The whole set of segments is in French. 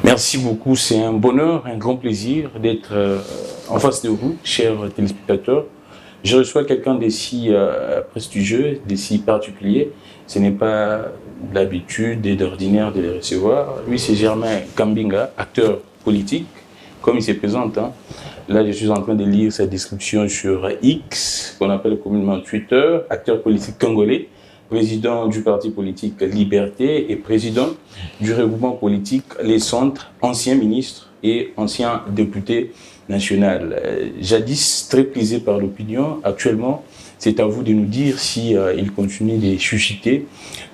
Merci beaucoup, c'est un bonheur, un grand plaisir d'être en face de vous, chers téléspectateurs. Je reçois quelqu'un d'aussi prestigieux, d'aussi particulier. Ce n'est pas l'habitude et d'ordinaire de les recevoir. Lui, c'est Germain Kambinga, acteur politique, comme il se présente. Là, je suis en train de lire sa description sur X, qu'on appelle communément Twitter, acteur politique congolais, président du parti politique Liberté et président du regroupement politique Les Centres, ancien ministre et ancien député national. Jadis très prisé par l'opinion, actuellement, c'est à vous de nous dire si il continue de susciter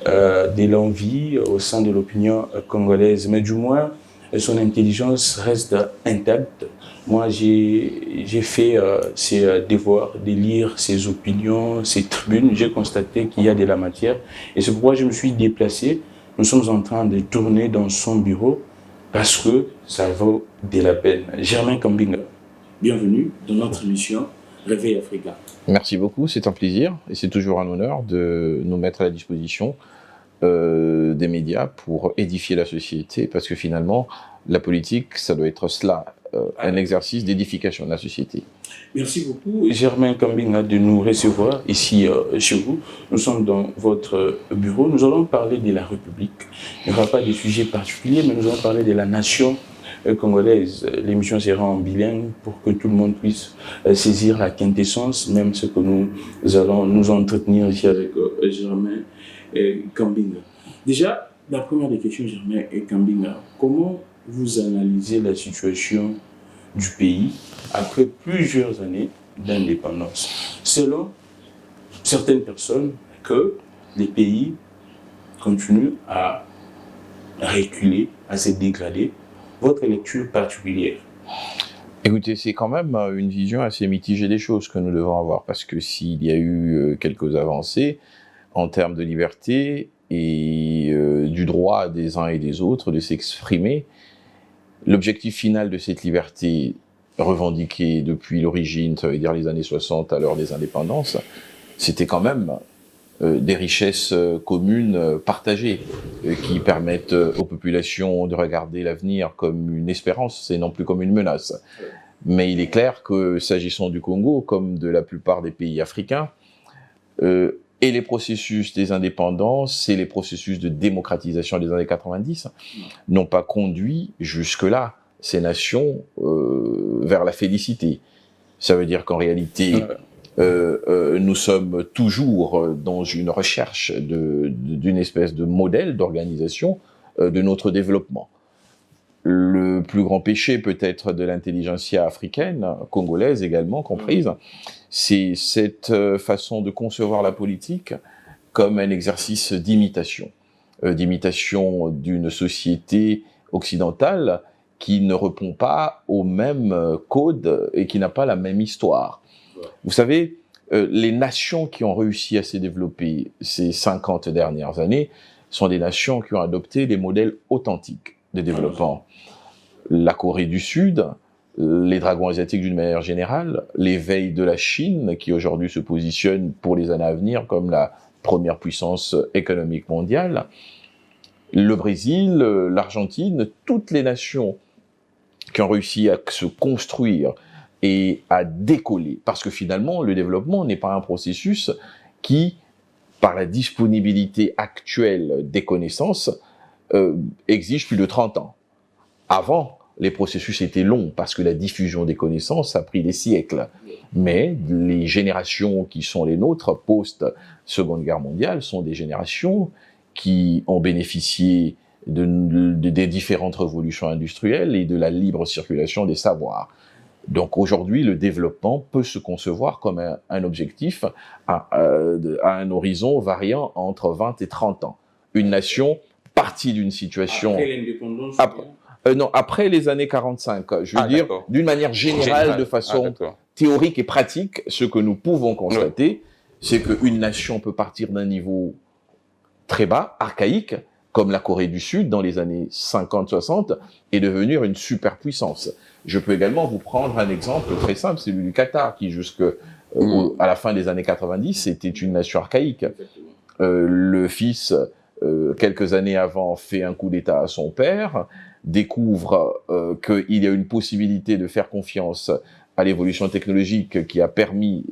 de l'envie au sein de l'opinion congolaise, mais du moins son intelligence reste intacte. Moi, j'ai fait ces devoirs de lire ses opinions, ses tribunes. J'ai constaté qu'il y a de la matière. Et c'est pourquoi je me suis déplacé. Nous sommes en train de tourner dans son bureau parce que ça vaut de la peine. Germain Kambinga, bienvenue dans notre émission Réveil Africa. Merci beaucoup, c'est un plaisir et c'est toujours un honneur de nous mettre à la disposition des médias pour édifier la société, parce que finalement, la politique, ça doit être cela, un exercice d'édification de la société. Merci beaucoup, Germain Kambinga, de nous recevoir ici chez vous. Nous sommes dans votre bureau. Nous allons parler de la République. Il n'y aura pas de sujet particulier, mais nous allons parler de la nation congolaise. L'émission sera en bilingue pour que tout le monde puisse saisir la quintessence, même ce que nous allons nous entretenir ici avec Germain Kambinga. Déjà, la première des questions, Germain Kambinga, comment vous analysez la situation du pays après plusieurs années d'indépendance? Selon certaines personnes, que les pays continuent à reculer, à se dégrader. Votre lecture particulière? Écoutez, c'est quand même une vision assez mitigée des choses que nous devons avoir, parce que s'il y a eu quelques avancées en termes de liberté et du droit des uns et des autres de s'exprimer, l'objectif final de cette liberté revendiquée depuis l'origine, ça veut dire les années 60 à l'heure des indépendances, c'était quand même des richesses communes partagées qui permettent aux populations de regarder l'avenir comme une espérance et non plus comme une menace. Mais il est clair que s'agissant du Congo, comme de la plupart des pays africains, et les processus des indépendances et les processus de démocratisation des années 90 n'ont pas conduit jusque-là ces nations vers la félicité. Ça veut dire qu'en réalité, nous sommes toujours dans une recherche d'une espèce de modèle d'organisation de notre développement. Le plus grand péché peut-être de l'intelligentsia africaine, congolaise également comprise, c'est cette façon de concevoir la politique comme un exercice d'imitation d'une société occidentale qui ne répond pas au même code et qui n'a pas la même histoire. Vous savez, les nations qui ont réussi à se développer ces 50 dernières années sont des nations qui ont adopté des modèles authentiques de développement. La Corée du Sud, les dragons asiatiques d'une manière générale, l'éveil de la Chine, qui aujourd'hui se positionne pour les années à venir comme la première puissance économique mondiale, le Brésil, l'Argentine, toutes les nations qui ont réussi à se construire et à décoller. Parce que finalement, le développement n'est pas un processus qui, par la disponibilité actuelle des connaissances, exige plus de 30 ans. Avant, les processus étaient longs parce que la diffusion des connaissances a pris des siècles. Mais les générations qui sont les nôtres, post-Seconde Guerre mondiale, sont des générations qui ont bénéficié des différentes révolutions industrielles et de la libre circulation des savoirs. Donc aujourd'hui, le développement peut se concevoir comme un objectif à un horizon variant entre 20 et 30 ans. Une nation partie d'une situation... Après l'indépendance? Non, après les années 45. Je veux dire, d'une manière générale, de façon théorique et pratique, ce que nous pouvons constater, c'est qu'une nation peut partir d'un niveau très bas, archaïque, comme la Corée du Sud dans les années 50-60, et devenir une superpuissance. Je peux également vous prendre un exemple très simple, celui du Qatar, qui à la fin des années 90, était une nation archaïque. Le fils, quelques années avant, fait un coup d'État à son père, découvre qu'il y a une possibilité de faire confiance à l'évolution technologique qui a permis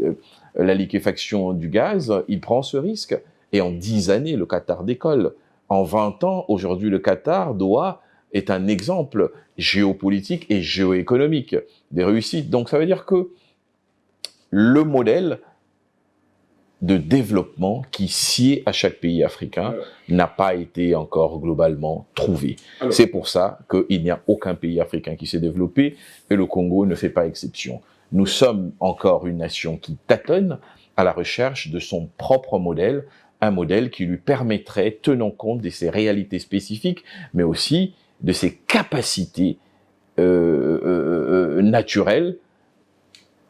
la liquéfaction du gaz, il prend ce risque. Et en 10 années, le Qatar décolle. En 20 ans, aujourd'hui, le Qatar, Doha, est un exemple géopolitique et géoéconomique des réussites. Donc ça veut dire que le modèle de développement qui sied à chaque pays africain n'a pas été encore globalement trouvé. C'est pour ça qu'il n'y a aucun pays africain qui s'est développé et le Congo ne fait pas exception. Nous sommes encore une nation qui tâtonne à la recherche de son propre modèle, un modèle qui lui permettrait, tenant compte de ses réalités spécifiques, mais aussi de ses capacités naturelles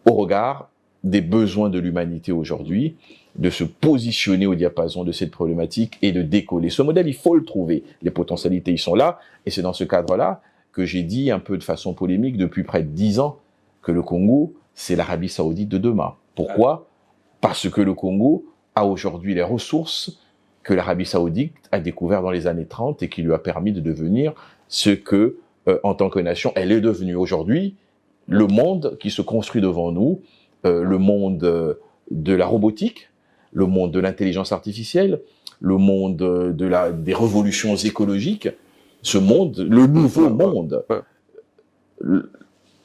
au regard des besoins de l'humanité aujourd'hui, de se positionner au diapason de cette problématique et de décoller. Ce modèle, il faut le trouver. Les potentialités, ils sont là. Et c'est dans ce cadre-là que j'ai dit un peu de façon polémique depuis près de 10 ans que le Congo, c'est l'Arabie Saoudite de demain. Pourquoi ? Parce que le Congo a aujourd'hui les ressources que l'Arabie Saoudite a découvert dans les années 30 et qui lui a permis de devenir ce que, en tant que nation, elle est devenue aujourd'hui. Le monde qui se construit devant nous, le monde de la robotique, le monde de l'intelligence artificielle, le monde des révolutions écologiques, ce monde, le nouveau monde,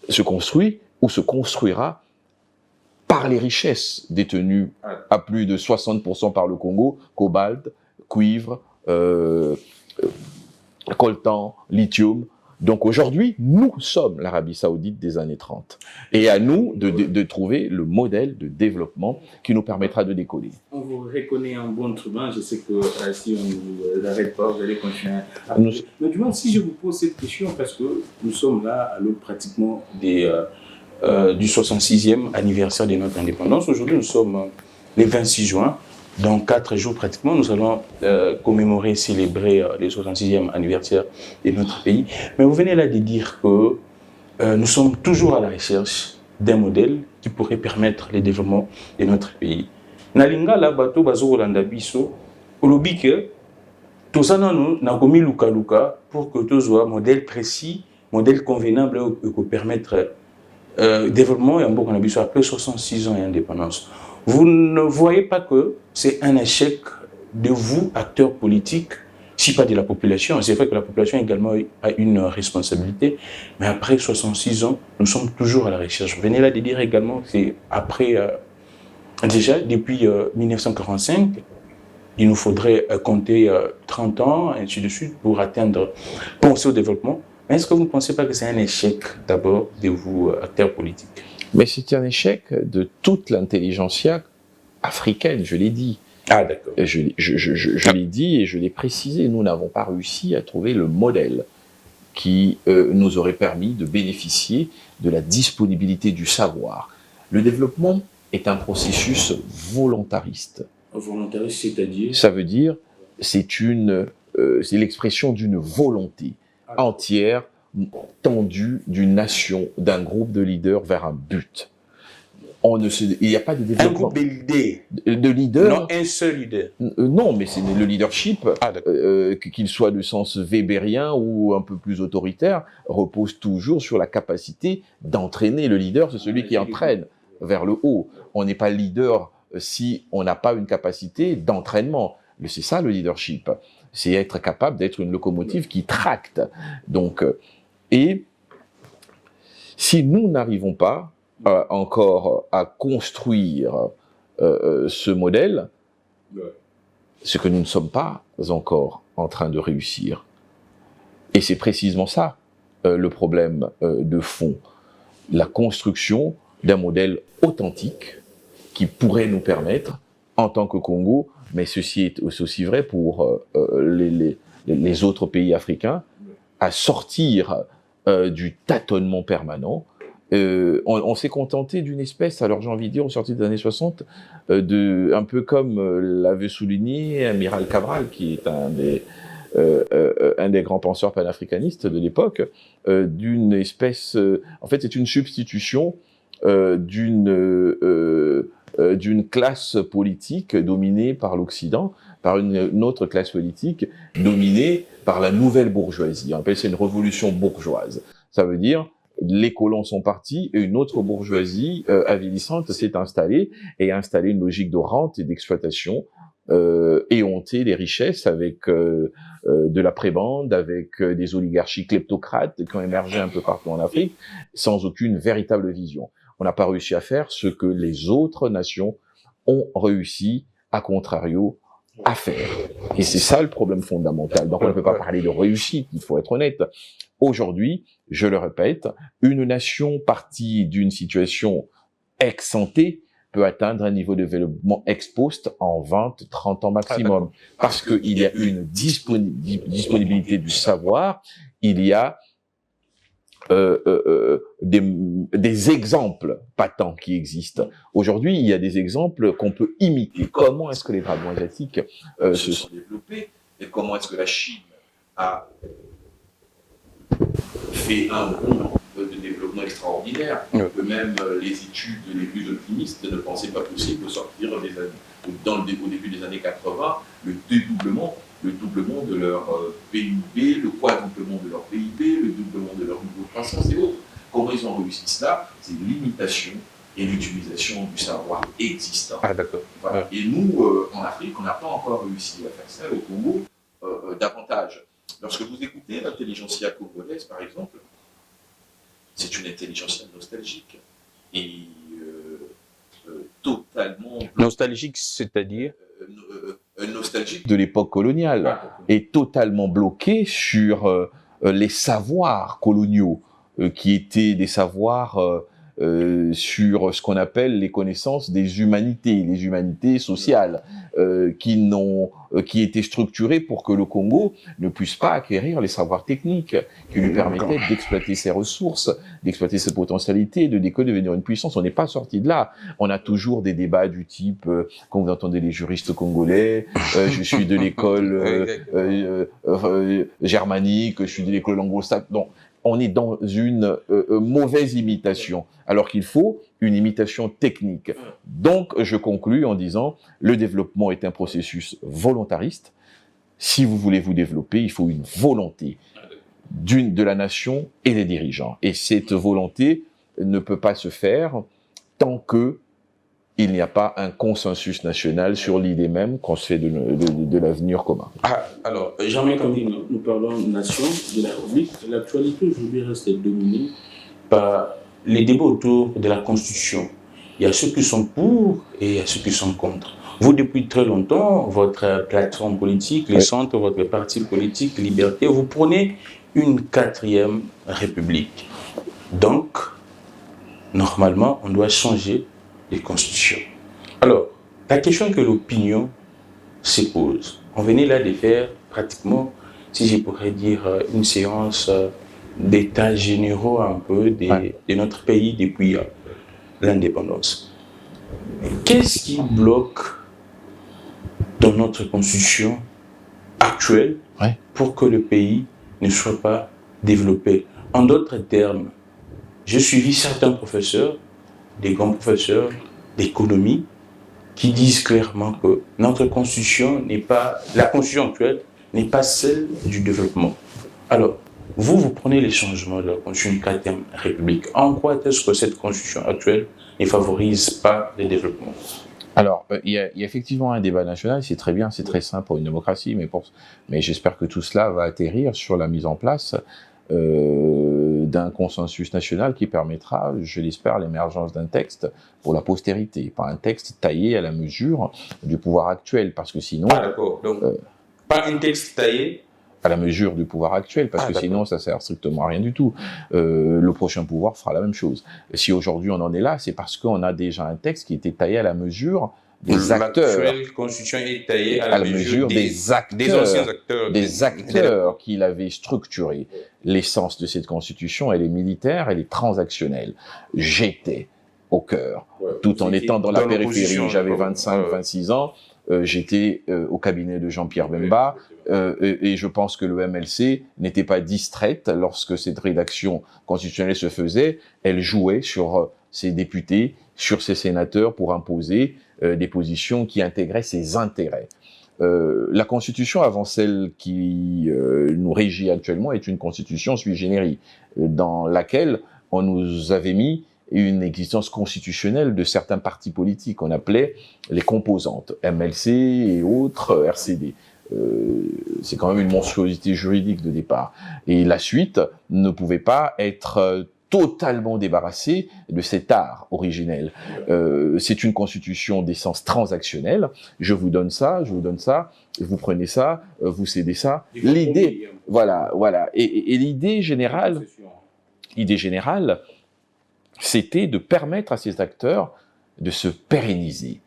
se construit ou se construira par les richesses détenues à plus de 60% par le Congo, cobalt, cuivre, coltan, lithium. Donc aujourd'hui, nous sommes l'Arabie Saoudite des années 30. Et à nous de trouver le modèle de développement qui nous permettra de décoller. On vous reconnaît un bon truand. Je sais que si on ne vous arrête pas, vous allez continuer à... Mais du moins, si je vous pose cette question, parce que nous sommes là à l'aube pratiquement du 66e anniversaire de notre indépendance. Aujourd'hui, nous sommes le 26 juin. Dans 4 jours pratiquement, nous allons commémorer, célébrer le 66e anniversaire de notre pays. Mais vous venez là de dire que nous sommes toujours à la recherche d'un modèle qui pourrait permettre le développement de notre pays. Nalinga la bato bazo Rolanda biso, olobi que tout ça nous n'a commis luka pour que tout soit modèle précis, modèle convenable pour permettre développement et un bon biso après 66 ans d'indépendance. Vous ne voyez pas que c'est un échec de vous, acteurs politiques, si pas de la population. C'est vrai que la population également a une responsabilité, mais après 66 ans, nous sommes toujours à la recherche. Vous venez là de dire également que c'est après, déjà depuis 1945, il nous faudrait compter 30 ans, et ainsi de suite, pour penser au développement. Mais est-ce que vous ne pensez pas que c'est un échec d'abord de vous, acteurs politiques ? Mais c'est un échec de toute l'intelligentsia africaine, je l'ai dit. Ah, d'accord. Je l'ai dit et je l'ai précisé. Nous n'avons pas réussi à trouver le modèle qui nous aurait permis de bénéficier de la disponibilité du savoir. Le développement est un processus volontariste. Volontariste, c'est-à-dire ? Ça veut dire, c'est l'expression d'une volonté entière, tendue d'une nation, d'un groupe de leaders vers un but. Il n'y a pas de développement. Un groupe de leaders. Non, un seul leader. Non, mais c'est le leadership, qu'il soit de sens weberien ou un peu plus autoritaire, repose toujours sur la capacité d'entraîner. Le leader, c'est celui qui entraîne vers le haut. On n'est pas leader si on n'a pas une capacité d'entraînement. C'est ça le leadership. C'est être capable d'être une locomotive qui tracte. Donc, et si nous n'arrivons pas encore à construire ce modèle, c'est que nous ne sommes pas encore en train de réussir. Et c'est précisément ça le problème de fond. La construction d'un modèle authentique qui pourrait nous permettre, en tant que Congo, mais ceci est aussi vrai pour les autres pays africains, à sortir du tâtonnement permanent. On s'est contenté d'une espèce, alors j'ai envie de dire, au sorti des années 60, un peu comme l'avait souligné Amiral Cabral, qui est un des grands penseurs panafricanistes de l'époque, d'une espèce... en fait, c'est une substitution d'une d'une classe politique dominée par l'Occident, par une autre classe politique dominée par la nouvelle bourgeoisie. On appelle ça une révolution bourgeoise. Ça veut dire les colons sont partis et une autre bourgeoisie avilissante s'est installée et a installé une logique de rente et d'exploitation éhonter les richesses avec de la prébende, avec des oligarchies kleptocrates qui ont émergé un peu partout en Afrique, sans aucune véritable vision. On n'a pas réussi à faire ce que les autres nations ont réussi, à contrario, à faire. Et c'est ça le problème fondamental. Donc on ne peut pas parler de réussite, il faut être honnête. Aujourd'hui, je le répète, une nation partie d'une situation ex-ante peut atteindre un niveau de développement ex-post en 20, 30 ans maximum. Parce qu'il y a une disponibilité du savoir, il y a des exemples patents qui existent. Aujourd'hui, il y a des exemples qu'on peut imiter. Comment est-ce que les dragons asiatiques se sont développés et comment est-ce que la Chine a fait un bond de développement extraordinaire, que même les études les plus optimistes ne pensaient pas possible de sortir au début des années 80, le doublement de leur PIB, le quadruplement de leur PIB, le doublement de leur niveau de croissance et autres. Comment ils ont réussi cela? C'est l'imitation et l'utilisation du savoir existant. Ah, d'accord. Voilà. Et nous, en Afrique, on n'a pas encore réussi à faire ça, au Congo, davantage. Lorsque vous écoutez l'intelligentsia congolaise, par exemple, c'est une intelligentsia nostalgique et totalement... Nostalgique, c'est-à-dire nostalgique de l'époque coloniale et totalement bloquée sur les savoirs coloniaux qui étaient des savoirs sur ce qu'on appelle les connaissances des humanités, les humanités sociales, qui étaient structurées pour que le Congo ne puisse pas acquérir les savoirs techniques qui lui permettaient d'exploiter ses ressources, d'exploiter ses potentialités, de devenir une puissance. On n'est pas sorti de là. On a toujours des débats du type, quand vous entendez les juristes congolais, je suis de l'école germanique, je suis de l'école anglo-saxonne. Donc, on est dans une mauvaise imitation, alors qu'il faut une imitation technique. Donc, je conclus en disant, le développement est un processus volontariste. Si vous voulez vous développer, il faut une volonté de la nation et des dirigeants. Et cette volonté ne peut pas se faire tant que il n'y a pas un consensus national sur l'idée même qu'on se fait de l'avenir commun. Ah, alors, jamais quand nous parlons de nation, de la République, l'actualité aujourd'hui reste dominée par les débats autour de la Constitution. Il y a ceux qui sont pour et il y a ceux qui sont contre. Vous, depuis très longtemps, votre plateforme politique, les centres, votre parti politique, Liberté, vous prenez une 4e République. Donc, normalement, on doit changer les constitutions. Alors, la question que l'opinion se pose, on venait là de faire pratiquement, si je pourrais dire, une séance d'états généraux un peu de notre pays depuis l'indépendance. Qu'est-ce qui bloque dans notre constitution actuelle pour que le pays ne soit pas développé? En d'autres termes, j'ai suivi certains professeurs, des grands professeurs d'économie, qui disent clairement que notre constitution la constitution actuelle n'est pas celle du développement. Alors, vous prenez les changements de la constitution 4e République. En quoi est-ce que cette constitution actuelle ne favorise pas le développement? Alors, il y a effectivement un débat national, c'est très bien, c'est très simple pour une démocratie, mais j'espère que tout cela va atterrir sur la mise en place d'un consensus national qui permettra, je l'espère, l'émergence d'un texte pour la postérité, pas un texte taillé à la mesure du pouvoir actuel, parce que sinon... Ah d'accord, donc pas un texte taillé à la mesure du pouvoir actuel, parce que sinon ça sert strictement à rien du tout. Le prochain pouvoir fera la même chose. Si aujourd'hui on en est là, c'est parce qu'on a déjà un texte qui était taillé à la mesure des acteurs. L'actuelle constitution est taillée à la mesure des acteurs, des anciens acteurs. Des acteurs qui l'avaient structuré. L'essence de cette constitution, elle est militaire, elle est transactionnelle. J'étais au cœur, tout en étant dans la périphérie. J'avais 25, 26 ans. J'étais au cabinet de Jean-Pierre Bemba et je pense que le MLC n'était pas distraite lorsque cette rédaction constitutionnelle se faisait. Elle jouait sur ses députés, sur ses sénateurs pour imposer des positions qui intégraient ses intérêts. La Constitution, avant celle qui nous régit actuellement, est une Constitution sui generis, dans laquelle on nous avait mis une existence constitutionnelle de certains partis politiques qu'on appelait les composantes, MLC et autres, RCD. C'est quand même une monstruosité juridique de départ. Et la suite ne pouvait pas être totalement débarrassée de cet art originel. C'est une constitution d'essence transactionnelle. Je vous donne ça, vous prenez ça, vous cédez ça. L'idée, voilà. Et l'idée générale, c'était de permettre à ces acteurs de se pérenniser.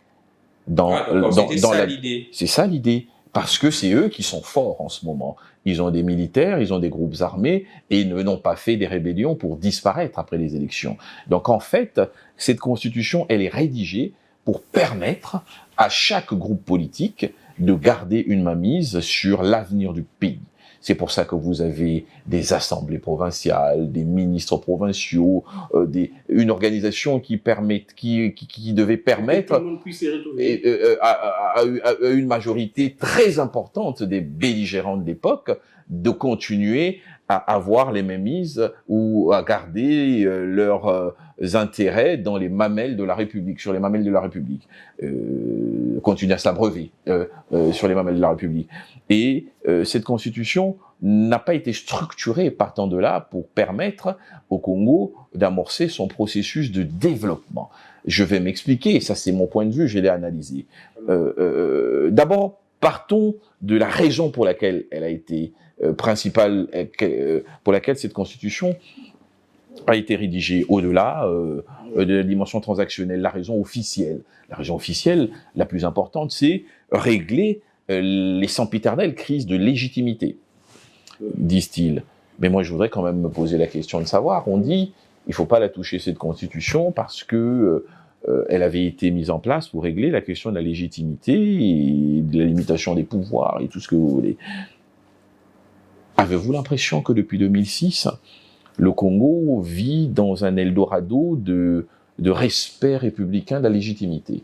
C'est ça l'idée. Parce que c'est eux qui sont forts en ce moment. Ils ont des militaires, ils ont des groupes armés, et ils n'ont pas fait des rébellions pour disparaître après les élections. Donc en fait, cette constitution, elle est rédigée pour permettre à chaque groupe politique de garder une mainmise sur l'avenir du pays. C'est pour ça que vous avez des assemblées provinciales, des ministres provinciaux, une organisation qui devait permettre à une majorité très importante des belligérants de l'époque de continuer à avoir les mainmises ou à garder leurs intérêts dans les mamelles de la République, sur les mamelles de la République, continuer à s'abreuver sur les mamelles de la République. Et cette constitution n'a pas été structurée partant de là pour permettre au Congo d'amorcer son processus de développement. Je vais m'expliquer, ça c'est mon point de vue, je l'ai analysé. D'abord, partons de la raison pour laquelle elle a été principale, pour laquelle cette constitution a été rédigée au-delà de la dimension transactionnelle. La raison officielle, la plus importante, c'est régler les sempiternelles crises de légitimité, disent-ils. Mais moi, je voudrais quand même me poser la question de savoir. On dit, il ne faut pas la toucher, cette constitution, parce que elle avait été mise en place pour régler la question de la légitimité et de la limitation des pouvoirs et tout ce que vous voulez. Avez-vous l'impression que depuis 2006, le Congo vit dans un Eldorado de respect républicain de la légitimité?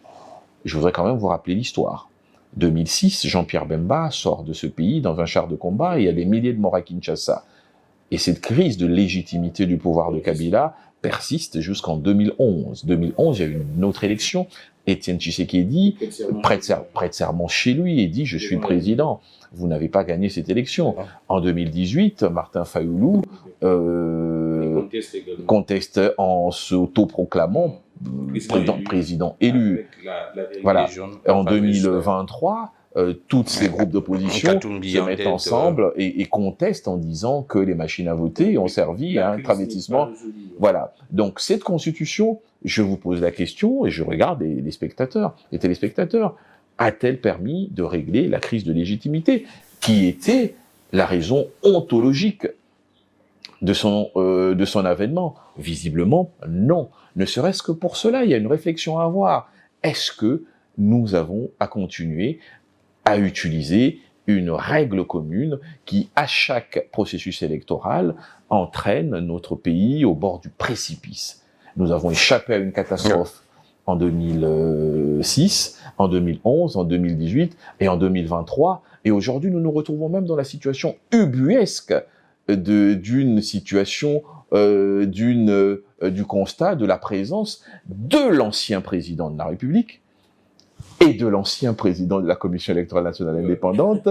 Je voudrais quand même vous rappeler l'histoire. 2006, Jean-Pierre Bemba sort de ce pays dans un char de combat et il y a des milliers de morts à Kinshasa. Et cette crise de légitimité du pouvoir de Kabila persiste jusqu'en 2011. 2011, il y a eu une autre élection. Étienne Tshisekedi prête serment chez lui et dit « Je suis le président ». Vous n'avez pas gagné cette élection. En 2018, Martin Fayoulou conteste en s'autoproclamant président élu. Voilà. En 2023, tous ces groupes d'opposition se mettent ensemble et contestent en disant que les machines à voter ont servi à un travestissement. Voilà. Donc cette constitution, je vous pose la question et je regarde les spectateurs, les téléspectateurs, a-t-elle permis de régler la crise de légitimité qui était la raison ontologique de son avènement? Visiblement, non. Ne serait-ce que pour cela, il y a une réflexion à avoir. Est-ce que nous avons à continuer à utiliser une règle commune qui, à chaque processus électoral, entraîne notre pays au bord du précipice? Nous avons échappé à une catastrophe en 2006, en 2011, en 2018 et en 2023. Et aujourd'hui, nous nous retrouvons même dans la situation ubuesque d'une situation, du constat de la présence de l'ancien président de la République et de l'ancien président de la Commission électorale nationale indépendante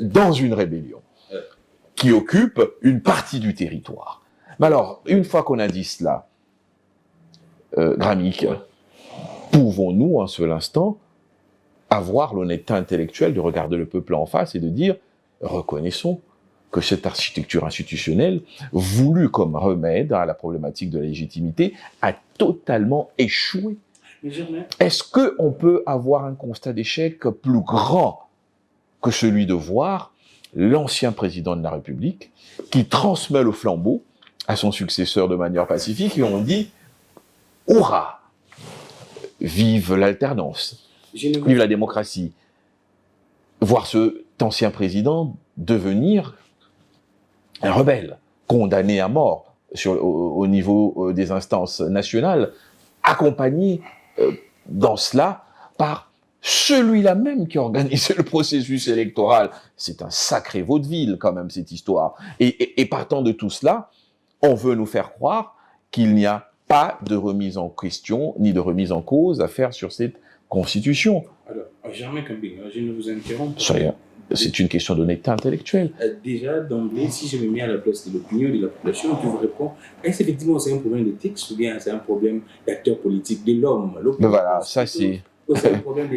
dans une rébellion qui occupe une partie du territoire. Mais alors, une fois qu'on a dit cela, Gramic, pouvons-nous, un seul instant, avoir l'honnêteté intellectuelle de regarder le peuple en face et de dire « Reconnaissons que cette architecture institutionnelle, voulue comme remède à la problématique de la légitimité, a totalement échoué ». Est-ce qu'on peut avoir un constat d'échec plus grand que celui de voir l'ancien président de la République qui transmet le flambeau à son successeur de manière pacifique et on dit « Hurrah ! Vive l'alternance, vive la démocratie !» Voir cet ancien président devenir un rebelle, condamné à mort au niveau des instances nationales, accompagné dans cela par celui-là même qui organisait le processus électoral. C'est un sacré vaudeville quand même cette histoire. Et partant de tout cela, on veut nous faire croire qu'il n'y a pas de remise en question ni de remise en cause à faire sur cette Constitution. Alors, Germain Kambing, je ne vous interromps pas. C'est une question d'honnêteté intellectuelle. Déjà, d'emblée, si je me mets à la place de l'opinion de la population, tu vous réponds, est-ce effectivement c'est un problème de texte ou bien c'est un problème d'acteur politique, de l'homme? Mais voilà, ça c'est...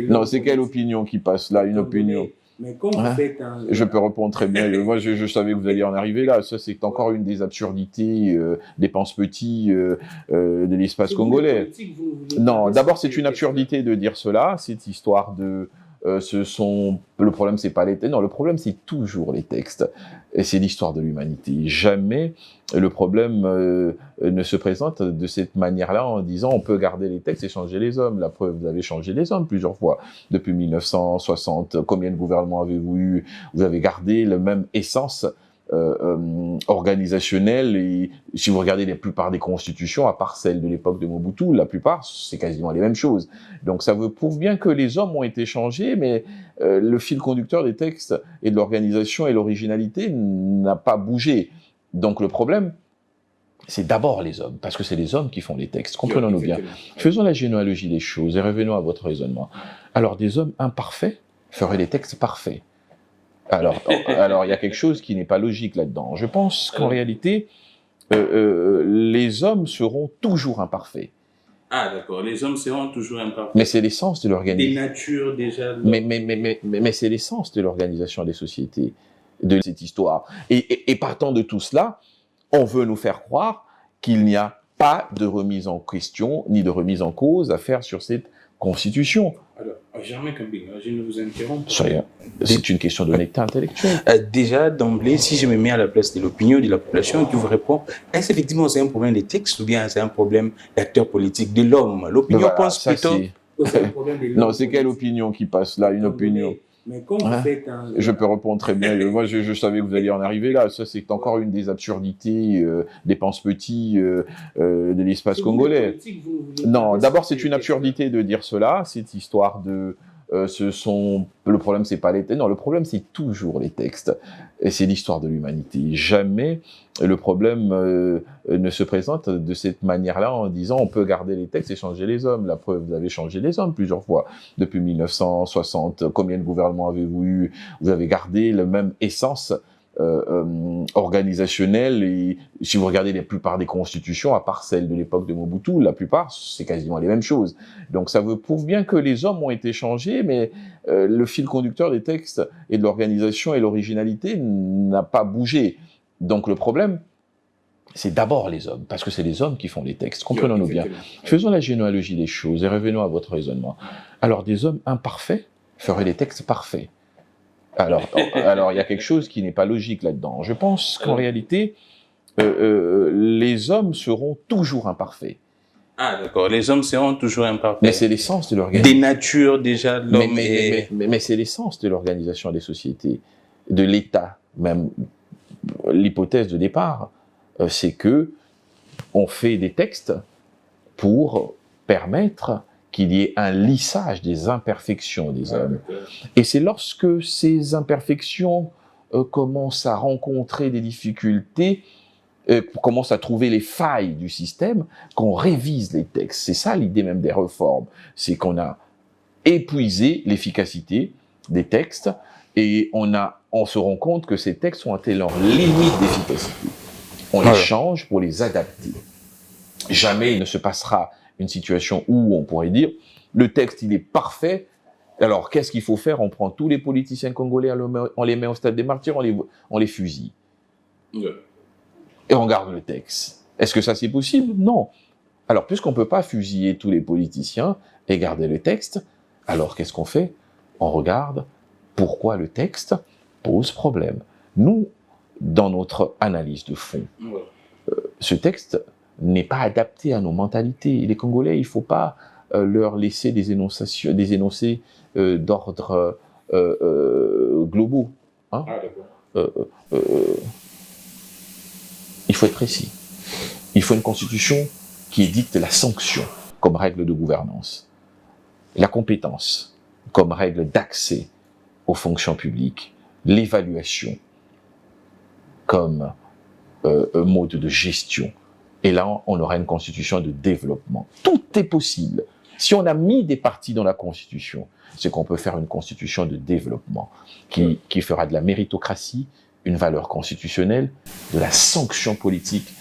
Non, c'est quelle opinion qui passe là? Une opinion. Mais quand vous faites un... Je peux répondre très bien. Moi, je savais que vous alliez en arriver là. Ça, c'est encore une des absurdités des pense-petits de l'espace congolais. Non, d'abord, c'est une absurdité de dire cela. Cette histoire de... le problème, c'est pas les textes. Non, le problème, c'est toujours les textes. Et c'est l'histoire de l'humanité. Jamais le problème ne se présente de cette manière-là en disant on peut garder les textes et changer les hommes. La preuve, vous avez changé les hommes plusieurs fois. Depuis 1960, combien de gouvernements avez-vous eu? Vous avez gardé la même essence organisationnelle, et si vous regardez la plupart des constitutions, à part celle de l'époque de Mobutu, la plupart, c'est quasiment les mêmes choses. Donc ça vous prouve bien que les hommes ont été changés, mais le fil conducteur des textes et de l'organisation et l'originalité n'a pas bougé. Donc le problème, c'est d'abord les hommes, parce que c'est les hommes qui font les textes, comprenons-nous bien. Faisons la généalogie des choses et revenons à votre raisonnement. Alors des hommes imparfaits feraient des textes parfaits. Alors, il y a quelque chose qui n'est pas logique là-dedans. Je pense qu'en réalité, les hommes seront toujours imparfaits. Ah, d'accord. Les hommes seront toujours imparfaits. Mais c'est l'essence de l'organisation. Des natures déjà. Mais c'est l'essence de l'organisation des sociétés, de cette histoire. Et partant de tout cela, on veut nous faire croire qu'il n'y a pas de remise en question ni de remise en cause à faire sur cette Constitution. Alors, Germain Kambing, je ne vous interromps pas. C'est une question d'honnêteté intellectuelle. Déjà, d'emblée, si je me mets à la place de l'opinion de la population, qui vous répond, est-ce effectivement c'est un problème des textes ou bien c'est un problème d'acteur politique, de l'homme? L'opinion voilà, pense plutôt que c'est un problème de l'homme. Non, c'est quelle opinion qui passe là? Une opinion. Mais quand vous faites un... Je peux répondre très bien. Moi, je savais que vous alliez en arriver là. Ça, c'est encore une des absurdités des pense-petits de l'espace congolais. Non, d'abord, c'est une absurdité de dire cela. Cette histoire de... le problème, c'est pas les textes. Non, le problème, c'est toujours les textes. Et c'est l'histoire de l'humanité. Jamais le problème ne se présente de cette manière-là en disant on peut garder les textes et changer les hommes. La preuve, vous avez changé les hommes plusieurs fois. Depuis 1960, combien de gouvernements avez-vous eu? Vous avez gardé la même essence organisationnelle, et si vous regardez la plupart des constitutions, à part celle de l'époque de Mobutu, la plupart, c'est quasiment les mêmes choses. Donc ça vous prouve bien que les hommes ont été changés, mais le fil conducteur des textes et de l'organisation et l'originalité n'a pas bougé. Donc le problème, c'est d'abord les hommes, parce que c'est les hommes qui font les textes, comprenons-nous bien. Faisons la généalogie des choses et revenons à votre raisonnement. Alors des hommes imparfaits feraient des textes parfaits. Alors, il y a quelque chose qui n'est pas logique là-dedans. Je pense qu'en réalité, les hommes seront toujours imparfaits. Ah, d'accord. Les hommes seront toujours imparfaits. Mais c'est l'essence de l'organisation. Des natures déjà de l'homme. Mais c'est l'essence de l'organisation des sociétés, de l'État. Même l'hypothèse de départ, c'est que on fait des textes pour permettre qu'il y ait un lissage des imperfections des hommes. Et c'est lorsque ces imperfections commencent à rencontrer des difficultés, commencent à trouver les failles du système, qu'on révise les textes. C'est ça l'idée même des réformes. C'est qu'on a épuisé l'efficacité des textes et on se rend compte que ces textes ont atteint leur limite d'efficacité. On les change pour les adapter. Jamais il ne se passera une situation où on pourrait dire le texte il est parfait, alors qu'est-ce qu'il faut faire? On prend tous les politiciens congolais, on les met au stade des martyrs, on les fusille. Et on garde le texte. Est-ce que ça c'est possible? Non. Alors puisqu'on ne peut pas fusiller tous les politiciens et garder le texte, alors qu'est-ce qu'on fait? On regarde pourquoi le texte pose problème. Nous, dans notre analyse de fond, ce texte n'est pas adapté à nos mentalités. Les Congolais, il ne faut pas leur laisser des énoncés d'ordre globaux. Hein. Il faut être précis. Il faut une constitution qui édicte la sanction. comme règle de gouvernance. La compétence comme règle d'accès aux fonctions publiques. L'évaluation comme mode de gestion. Et là, on aura une constitution de développement. Tout est possible. Si on a mis des parties dans la constitution, c'est qu'on peut faire une constitution de développement qui fera de la méritocratie une valeur constitutionnelle, de la sanction politique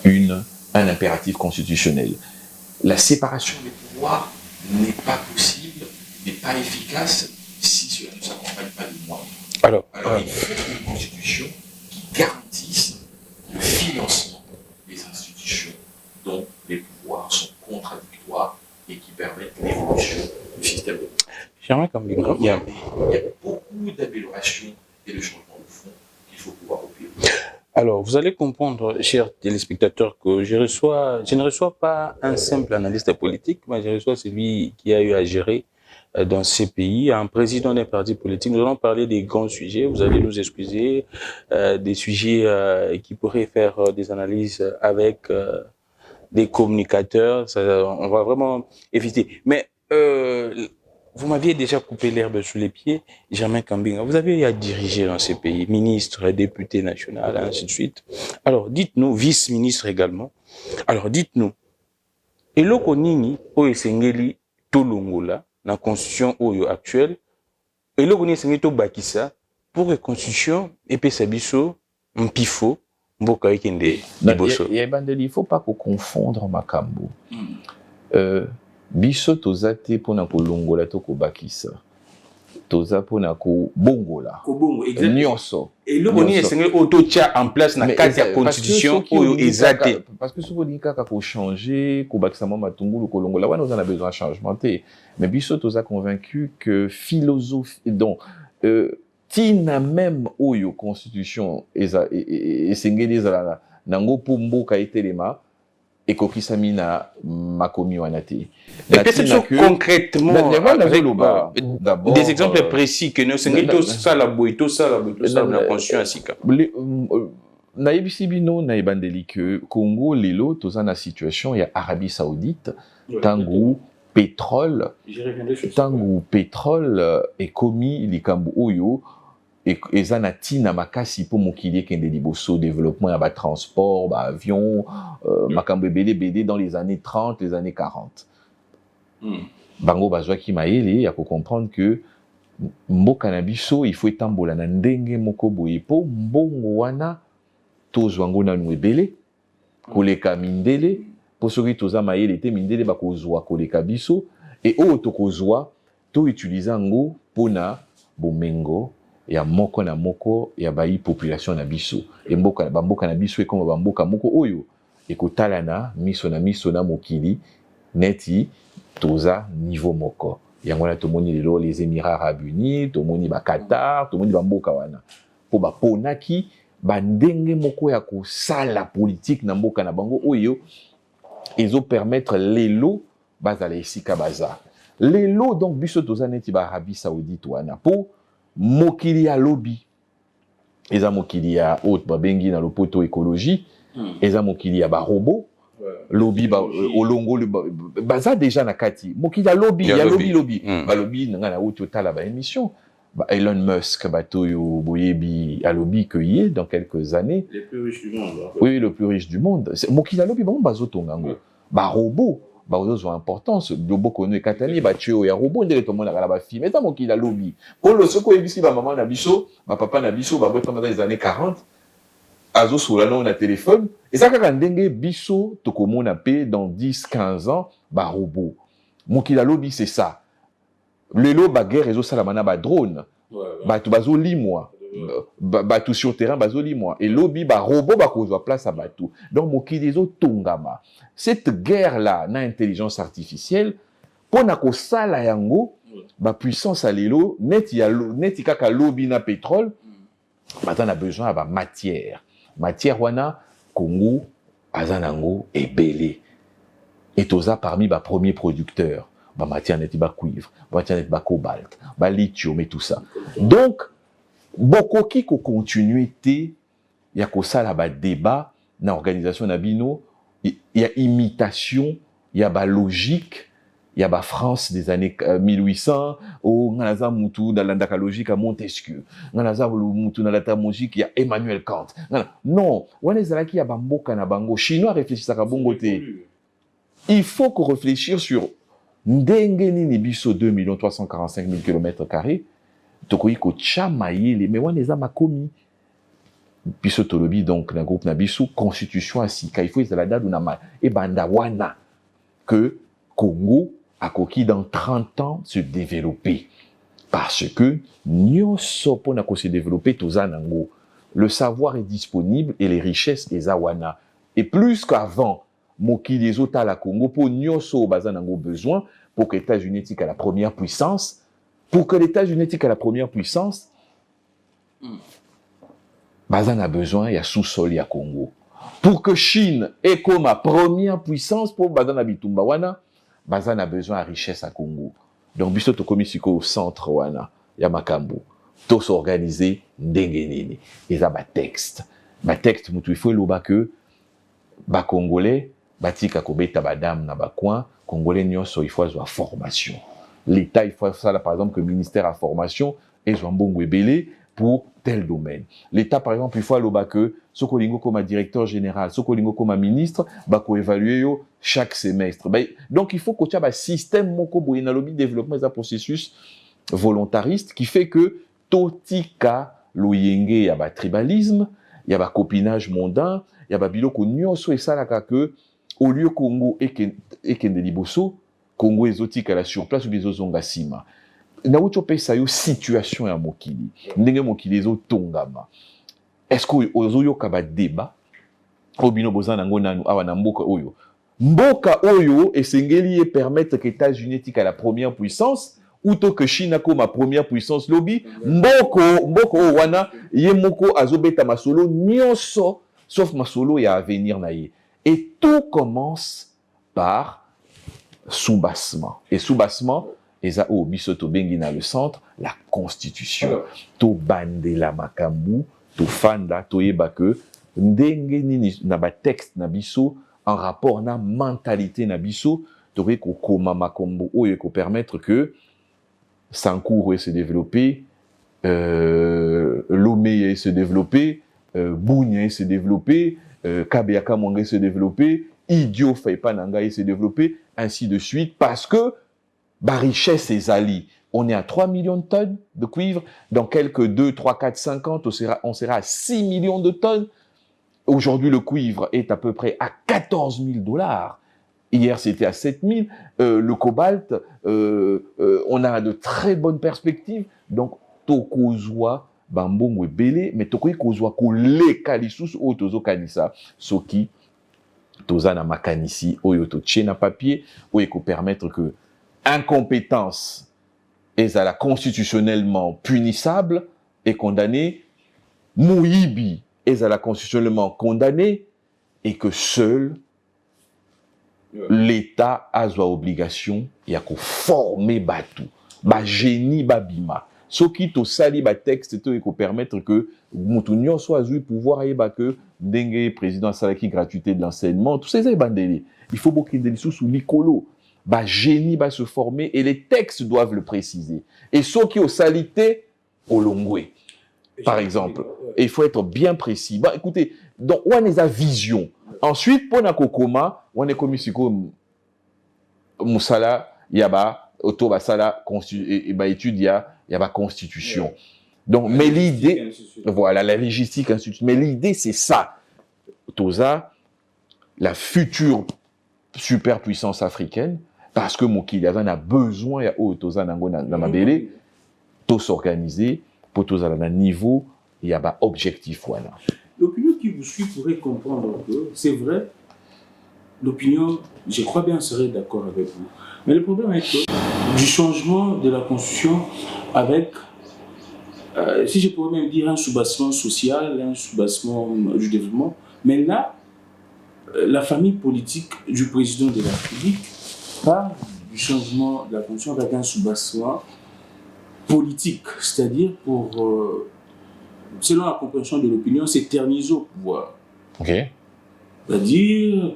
un impératif constitutionnel. La séparation des pouvoirs n'est pas possible, n'est pas efficace si cela ne s'accompagne pas de moyens. Alors, il faut une constitution qui garantisse le financement des institutions dont les pouvoirs sont contradictoires et qui permettent l'évolution du système. J'aimerais quand même il y a beaucoup d'améliorations et de changements de fond qu'il faut pouvoir opérer. Alors, vous allez comprendre, chers téléspectateurs, que je ne reçois pas un simple analyste politique, mais je reçois celui qui a eu à gérer dans ces pays, un président d'un parti politique. Nous allons parler des grands sujets, vous allez nous excuser, des sujets qui pourraient faire des analyses avec des communicateurs, on va vraiment éviter. Mais vous m'aviez déjà coupé l'herbe sous les pieds, Germain Kambinga. Vous avez eu à diriger dans ces pays, ministre, député national, ainsi de suite. Alors, dites-nous, vice-ministre également. Alors, dites-nous, eloko nini oyo esengeli tolongola na constitution oyo actuelle, eloko nini esengeli tobakisa pour que constitution epesa biso mpifo mboka ekende liboso. Il ne faut pas confondre makambo. Biso toza te pona kolongola to kobakisa. Toza pona ko bongola. Nyonso. Eloko ni esengeli otocha en place na kati ya constitution oyo ezate. Parce que soki olingi kaka ko changer, ko bakisa mwa matungulu kolongola wana oza na besoin de changement te. Mais biso toza convaincu que philosophie donc tina même oyo constitution esengeli ezala nango po mboka etelema ekokisami na makomi wana te. Concrètement, avec des exemples précis que nous avons ça la boito la conscience asika. Nayebisi bino na ebandeli que Congo lelo toza na situation ya Arabie Saoudite tangu pétrole ekomi likambo oyo eza na ntina makasi mpo mokili ekende liboso développement ya batransport, baavion, makambo ebele dans les années 30, les années 40. Bango bazwaki mayele ya comprendre que mboka na biso il faut etambola na ndenge moko boye po mbongo wana tozwa ngo nanu ebele koleka mindele po soki toza mayele te mindele bakozwa koleka biso et oyo tokozwa to utilize ngo mpona bomengo ya moko na moko ya bayi population na biso e mboka na biso ekoma bamboka moko oyo ekotalana miso na mokili neti toza niveau moko yango na tomoni lelo les Émirats Arabes Unis tomoni ba Qatar tomoni bamboka wana po baponaki bandenge moko ya kosala politique na mboka na bango oyo ezo permettre lelo bazala esika baza lelo donc biso toza neti ba Arabie Saoudite wana po mokili ya lobby eza mokili ya haute babengi na lopoto écologie eza mokili ya ba robot lobby olongo baza déjà na kati mokili ya lobby ya lobby ba lobby nga na uti otala ba émission ba Elon Musk batoyo boyebi a lobby que y est dans quelques années les plus riches du monde oui le plus riche du monde mokili ya lobby ba bazotonga ngo ba robot ba ozo importance lobo kono ekatani ba tuyo ya robot ndele to mona kala ba film eta mokili ya lobby polo soko ebisi ba maman na biso ba papa na biso ba boy pendant les années 40 azo solana na téléphone et ça kaka ndenge biso tokomona pe dans 10-15 ans ba robot mokili ya lobby c'est ça lelo ba guerre ezo sala mana ba drone ba tu bazo limwa ba tout sur terrain bazo limwa et lobby ba robot ba kozwa place à batou donc mokili ezo tongama cette guerre là na intelligence artificielle pona ko sala yango ba puissance à lelo neti kaka lobby na pétrole maintenant on a besoin ba matière wana Congo azanango ebele et toza parmi ba premiers producteurs ba matière neti ba cuivre ba matière neti ba cobalt ba lithium et tout ça donc bokoki ko continuité ya ko sala ba débat na organisation na bino il y a imitation, il y a ba logique, il y a ba France des années 1800, oh, nganaza mutu dans la logique à Montesquieu, nganaza mutu dans la logique, il y a Emmanuel Kant. Non, on est là qui a bamboka na bango, chinois réfléchissent à bongo te. Il faut qu'on réfléchisse sur ndenge nini biso 2 345 000 km², tokoyi ko chamaye mais on est à makomi. Biso tolobi donc na groupe na biso constitution asika il faut ezala dadu na ma e banda wana que Congo a coquille dans 30 ans se développer parce que nyonso pona ko se développer toza nango le savoir est disponible et les richesses des awana et plus qu'avant mokili ezota la Congo pour nyonso baza nango besoin pour que les États-Unis à la première puissance à la première puissance Bazan a besoin, il y a sous-sol, il y a Congo. Pour que Chine ait comme ma première puissance, pour Bazan a bitumba wana, Bazan a besoin de richesse à Congo. Donc, biso to komi siko au centre wana, ya makambo. To s'organiser, ndengenene. Et ça, texte. Texte, mutu, il faut loba que, Congolais, tika kobeta badam na coin, Congolais nyonso, il faut avoir formation. L'État, il faut ça, là, par exemple, que le ministère a formation, et Zwambongo ebele, pour tel domaine. L'État, par exemple, il faut aller que Sokolingo comme directeur général, Sokolingo comme ministre, bako évaluer chaque semestre. Donc, il faut que tu aies un système moko boye na lobby développement des processus volontariste qui fait que totika loyenge y a tribalisme, y a copinage mondain, y a biloko nyonso et ça là que au lieu Congo et kende liboso, Congo exotique à la surplace ou bizozonga sima. Na ucho pesa yo situation ya mokili ndenge mokili ezo tongama est-ce que ozoyo ka ba débat obino bozana ngo nanu awa na mboka oyo esengeli e permettre que États-Unis tika la première puissance ou to que Chine comme ma première puissance lobby mboko wana ye moko azobeta masolo nyonso sauf masolo ya avenir na ye et tout commence par soubassement et soubassement eza o bisoto bengi na le centre la constitution to bandela makambu to fanda to yeba que ndenge nini na ba texte na biso en rapport na mentalité na biso to ko koma makambu oyo ko permettre que Sankourou se développer Lomé se développer Bounya se développer Kabeaka Mongé se développer Idio Faipananga se développer ainsi de suite parce que la richesse est ali. On est à 3 millions de tonnes de cuivre. Dans quelques 2, 3, 4, 5 ans, on sera à 6 millions de tonnes. Aujourd'hui, le cuivre est à peu près à 14 000 $. Hier, c'était à 7 000. Le cobalt, on a de très bonnes perspectives. Donc, tokozwa bambongo ebele, mais tokoyi kozwa koleka lisusu oyo tozokanisa soki toza na makanisi oyo totie na papier oyo ko permettre que incompétence est à la constitutionnellement punissable et condamnée, Mouibi est à la constitutionnellement condamné et que seul l'État a sa obligation et a former Batou, génie babima. Ce qui te sali ba texte et ko permettre que Moutounion soit eu pouvoir et que dengue président salaki gratuité de l'enseignement, tous ces bandeli. Il faut beaucoup de sous Nicolo. Génie va se former et les textes doivent le préciser. Et ceux qui ont salité, au longoué, par exemple. Et il faut être bien précis. Écoutez, donc, on a la vision. Ensuite, pour la kokoma, on est comme ici, comme Moussala, Yaba, Otobasala, étude, Yaba constitution. Donc, mais l'idée, voilà, la légistique, mais l'idée, c'est ça. Toza, la future superpuissance africaine, parce que Mokili a besoin, il y a Otoza Nango Namabele, tout s'organiser, pour tous à un niveau, il y a un objectif. Voilà. L'opinion qui vous suit pourrait comprendre que c'est vrai, l'opinion, je crois bien, serait d'accord avec vous. Mais le problème est que du changement de la Constitution avec, si je pourrais même dire, un soubassement social, un soubassement du développement, mais là, la famille politique du président de la République parle du changement de la Constitution avec un soubassement politique, c'est-à-dire pour, selon la compréhension de l'opinion, s'éterniser au pouvoir. Okay. C'est-à-dire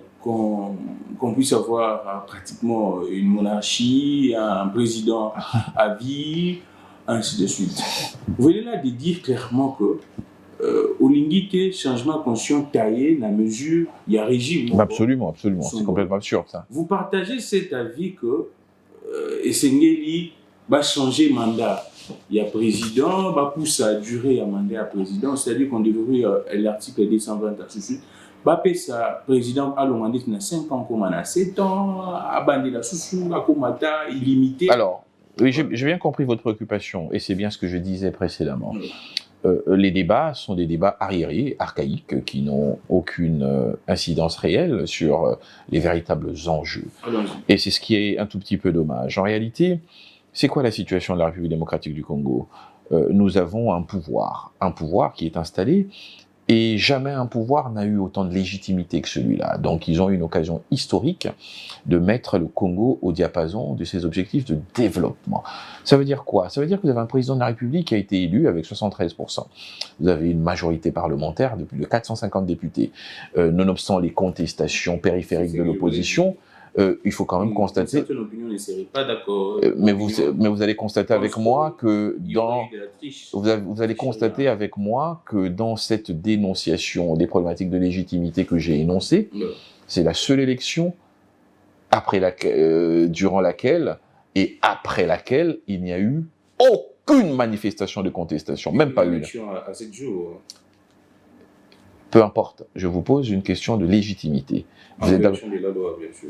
qu'on puisse avoir pratiquement une monarchie, un président à vie, ainsi de suite. Vous venez là de dire clairement que Olingite, changement conscient taillé, la mesure, il y a régime. Absolument, absolument. C'est complètement absurde, ça. Vous partagez cet avis que Essengeli va changer mandat. Il y a président, va pousser à durer un mandat à président, c'est-à-dire qu'on devrait l'article 220 à ce suite. Bape sa président a demandé qu'il a 5 ans comme a 7 ans, a bandé la sous à comata illimité. Alors, oui, j'ai bien compris votre préoccupation, et c'est bien ce que je disais précédemment. Les débats sont des débats arriérés, archaïques, qui n'ont aucune incidence réelle sur les véritables enjeux. Et c'est ce qui est un tout petit peu dommage. En réalité, c'est quoi la situation de la République démocratique du Congo? Nous avons un pouvoir qui est installé, et jamais un pouvoir n'a eu autant de légitimité que celui-là. Donc ils ont eu une occasion historique de mettre le Congo au diapason de ses objectifs de développement. Ça veut dire quoi? Ça veut dire que vous avez un président de la République qui a été élu avec 73%. Vous avez une majorité parlementaire de plus de 450 députés. Nonobstant les contestations périphériques de l'opposition, il faut quand même constater. Certaines opinions ne seraient pas d'accord. Mais vous allez constater avec moi que vous allez constater avec moi que dans cette dénonciation des problématiques de légitimité que j'ai énoncées, c'est la seule élection durant laquelle et après laquelle il n'y a eu aucune manifestation de contestation, même pas une. À 7 jours. Peu importe, je vous pose une question de légitimité. En violation de la loi, bien sûr.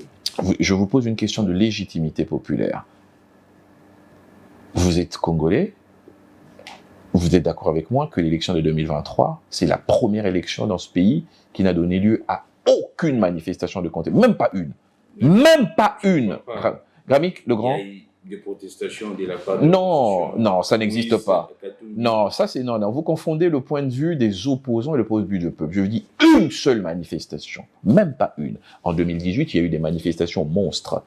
Je vous pose une question de légitimité populaire. Vous êtes congolais, vous êtes d'accord avec moi que l'élection de 2023, c'est la première élection dans ce pays qui n'a donné lieu à aucune manifestation de contestation, même pas une. Même pas une. Grammic, le grand. Des protestations de la part de non, ça n'existe pas. Non, ça c'est non. Vous confondez le point de vue des opposants et le point de vue du peuple. Je vous dis une seule manifestation, même pas une. En 2018, il y a eu des manifestations monstres.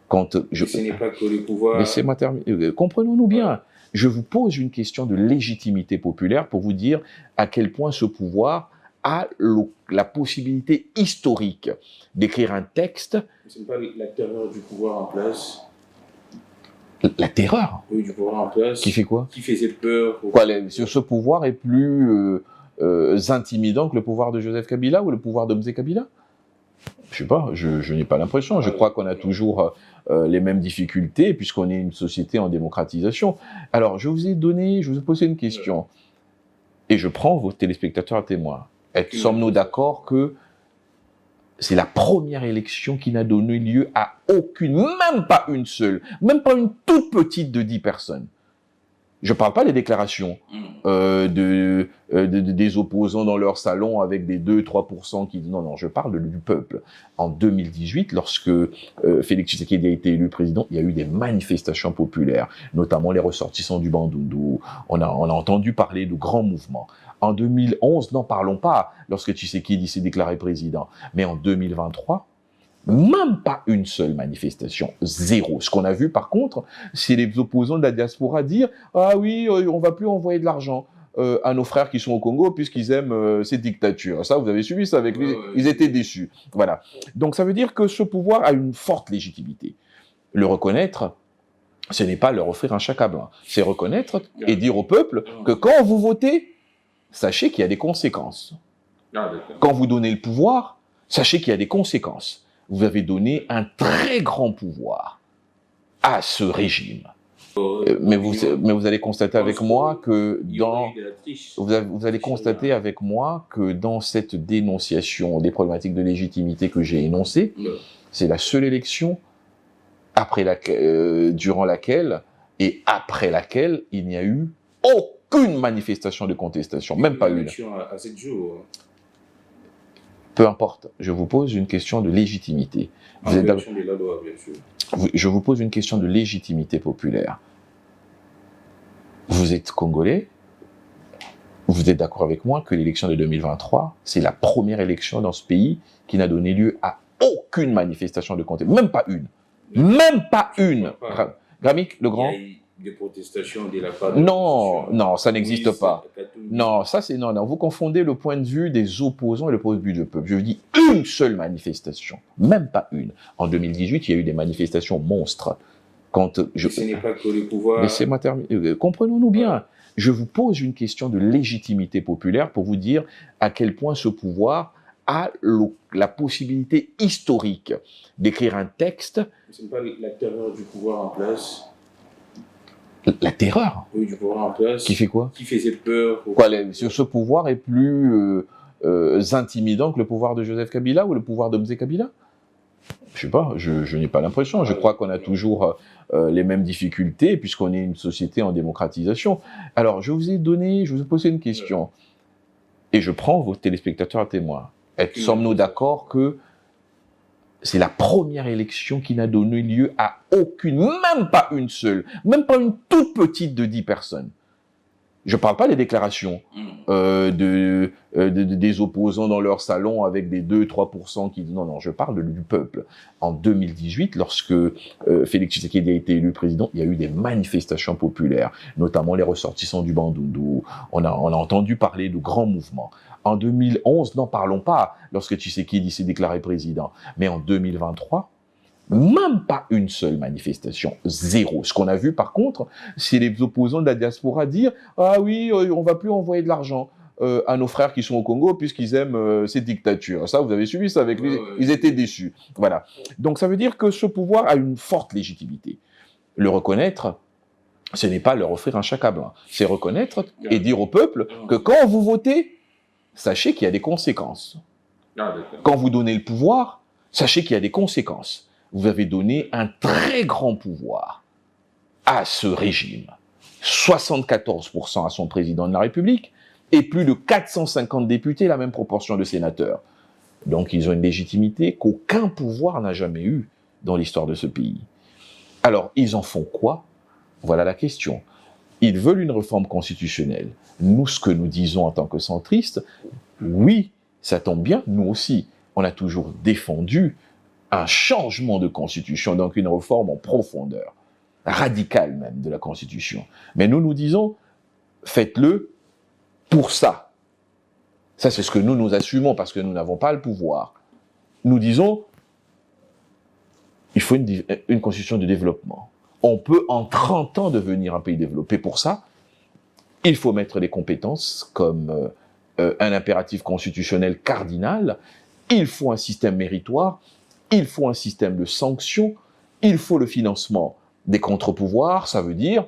Ce n'est pas que le pouvoir. Laissez-moi terminer. Comprenons-nous bien. Je vous pose une question de légitimité populaire pour vous dire à quel point ce pouvoir a la possibilité historique d'écrire un texte. Ce n'est pas la terreur du pouvoir en place. La terreur. Oui, du pouvoir en place. Qui fait quoi? Qui faisait peur. Ce pouvoir est plus intimidant que le pouvoir de Joseph Kabila ou le pouvoir d'Omze Kabila? Je sais pas, je n'ai pas l'impression. Je crois qu'on a toujours les mêmes difficultés puisqu'on est une société en démocratisation. Alors, je vous ai posé une question et je prends vos téléspectateurs à témoin. Sommes-nous d'accord que c'est la première élection qui n'a donné lieu à aucune, même pas une seule, même pas une toute petite de 10 personnes. Je ne parle pas des déclarations des opposants dans leur salon avec des 2-3% qui... Non, je parle du peuple. En 2018, lorsque Félix Tshisekedi a été élu président, il y a eu des manifestations populaires, notamment les ressortissants du Bandundu. On a entendu parler de grands mouvements. En 2011, n'en parlons pas, lorsque Tshisekedi s'est déclaré président. Mais en 2023, même pas une seule manifestation, zéro. Ce qu'on a vu par contre, c'est les opposants de la diaspora dire « Ah oui, on va plus envoyer de l'argent à nos frères qui sont au Congo puisqu'ils aiment ces dictatures. » Ça, vous avez suivi ça avec lui, ils étaient déçus. Voilà. Donc ça veut dire que ce pouvoir a une forte légitimité. Le reconnaître, ce n'est pas leur offrir un chèque à blanc. C'est reconnaître et dire au peuple que quand vous votez, sachez qu'il y a des conséquences. Quand vous donnez le pouvoir, sachez qu'il y a des conséquences. Vous avez donné un très grand pouvoir à ce régime. Mais vous allez constater avec moi que dans cette dénonciation des problématiques de légitimité que j'ai énoncées, c'est la seule élection durant laquelle et après laquelle il n'y a eu aucune manifestation de contestation, même pas une. À 7 jours. Peu importe, je vous pose une question de légitimité. Je vous pose une question de légitimité populaire. Vous êtes congolais, vous êtes d'accord avec moi que l'élection de 2023, c'est la première élection dans ce pays qui n'a donné lieu à aucune manifestation de contestation, même pas une. Même pas une. Grammic, le grand. des protestations de la part de Non, l'opposition. non, ça n'existe Moïse pas. Katumbi. Non, ça c'est non. Vous confondez le point de vue des opposants et le point de vue du peuple. Je vous dis une seule manifestation, même pas une. En 2018, il y a eu des manifestations monstres. Quand Ce n'est pas que le pouvoir. Laissez-moi terminer. Comprenons-nous bien. Je vous pose une question de légitimité populaire pour vous dire à quel point ce pouvoir a la possibilité historique d'écrire un texte. Ce n'est pas la terreur du pouvoir en place. La terreur. Oui, du pouvoir en place. Qui fait quoi? Qui faisait peur. Ce pouvoir est plus intimidant que le pouvoir de Joseph Kabila ou le pouvoir d'Omze Kabila? Je sais pas, je n'ai pas l'impression. Je crois qu'on a toujours les mêmes difficultés puisqu'on est une société en démocratisation. Alors, je vous ai posé une question et je prends vos téléspectateurs à témoin. Sommes-nous d'accord que c'est la première élection qui n'a donné lieu à aucune, même pas une seule, même pas une toute petite de 10 personnes. Je ne parle pas des déclarations des opposants dans leur salon avec des 2-3% qui... Non, je parle du peuple. En 2018, lorsque Félix Tshisekedi a été élu président, il y a eu des manifestations populaires, notamment les ressortissants du Bandundu. On a entendu parler de grands mouvements. En 2011, n'en parlons pas, lorsque Tshisekedi s'est déclaré président. Mais en 2023, même pas une seule manifestation, zéro. Ce qu'on a vu par contre, c'est les opposants de la diaspora dire « Ah oui, on va plus envoyer de l'argent à nos frères qui sont au Congo puisqu'ils aiment ces dictatures. » Ça, vous avez suivi ça avec lui, ils étaient déçus. Voilà. Donc ça veut dire que ce pouvoir a une forte légitimité. Le reconnaître, ce n'est pas leur offrir un chèque à blanc. C'est reconnaître et dire au peuple que quand vous votez, sachez qu'il y a des conséquences. Quand vous donnez le pouvoir, sachez qu'il y a des conséquences. Vous avez donné un très grand pouvoir à ce régime. 74% à son président de la République et plus de 450 députés, la même proportion de sénateurs. Donc ils ont une légitimité qu'aucun pouvoir n'a jamais eue dans l'histoire de ce pays. Alors, ils en font quoi? Voilà la question. Ils veulent une réforme constitutionnelle. Nous, ce que nous disons en tant que centristes, oui, ça tombe bien, nous aussi. On a toujours défendu un changement de constitution, donc une réforme en profondeur, radicale même de la constitution. Mais nous disons, faites-le pour ça. Ça, c'est ce que nous assumons parce que nous n'avons pas le pouvoir. Nous disons, il faut une constitution de développement. On peut en 30 ans devenir un pays développé. Pour ça, il faut mettre les compétences comme un impératif constitutionnel cardinal. Il faut un système méritoire. Il faut un système de sanctions, il faut le financement des contre-pouvoirs, ça veut dire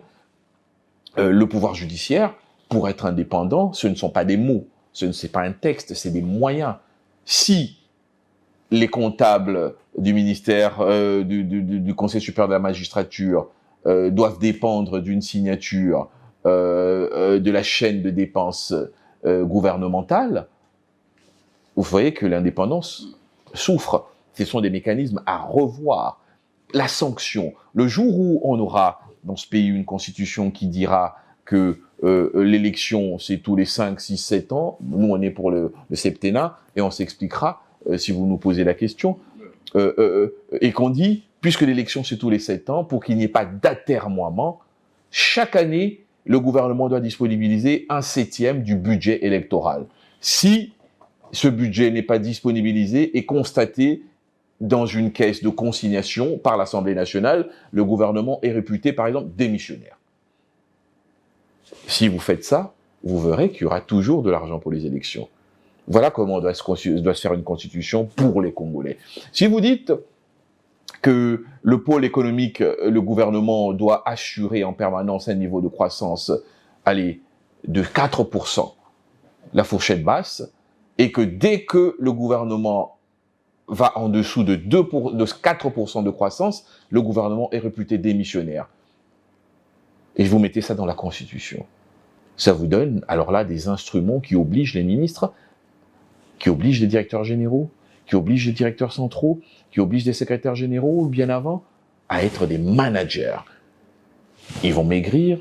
le pouvoir judiciaire, pour être indépendant, ce ne sont pas des mots, ce n'est pas un texte, c'est des moyens. Si les comptables du ministère, du Conseil supérieur de la magistrature doivent dépendre d'une signature de la chaîne de dépenses gouvernementale, vous voyez que l'indépendance souffre. Ce sont des mécanismes à revoir. La sanction. Le jour où on aura dans ce pays une constitution qui dira que l'élection, c'est tous les 5, 6, 7 ans, nous on est pour le septennat, et on s'expliquera si vous nous posez la question, et qu'on dit, puisque l'élection c'est tous les 7 ans, pour qu'il n'y ait pas d'atermoiement, chaque année, le gouvernement doit disponibiliser 1/7 du budget électoral. Si ce budget n'est pas disponibilisé et constaté dans une caisse de consignation par l'Assemblée nationale, le gouvernement est réputé, par exemple, démissionnaire. Si vous faites ça, vous verrez qu'il y aura toujours de l'argent pour les élections. Voilà comment doit se faire une constitution pour les Congolais. Si vous dites que le pôle économique, le gouvernement doit assurer en permanence un niveau de croissance, de 4%, la fourchette basse, et que dès que le gouvernement va en dessous de 4% de croissance, le gouvernement est réputé démissionnaire. Et vous mettez ça dans la Constitution. Ça vous donne, alors là, des instruments qui obligent les ministres, qui obligent les directeurs généraux, qui obligent les directeurs centraux, qui obligent les secrétaires généraux, bien avant, à être des managers. Ils vont maigrir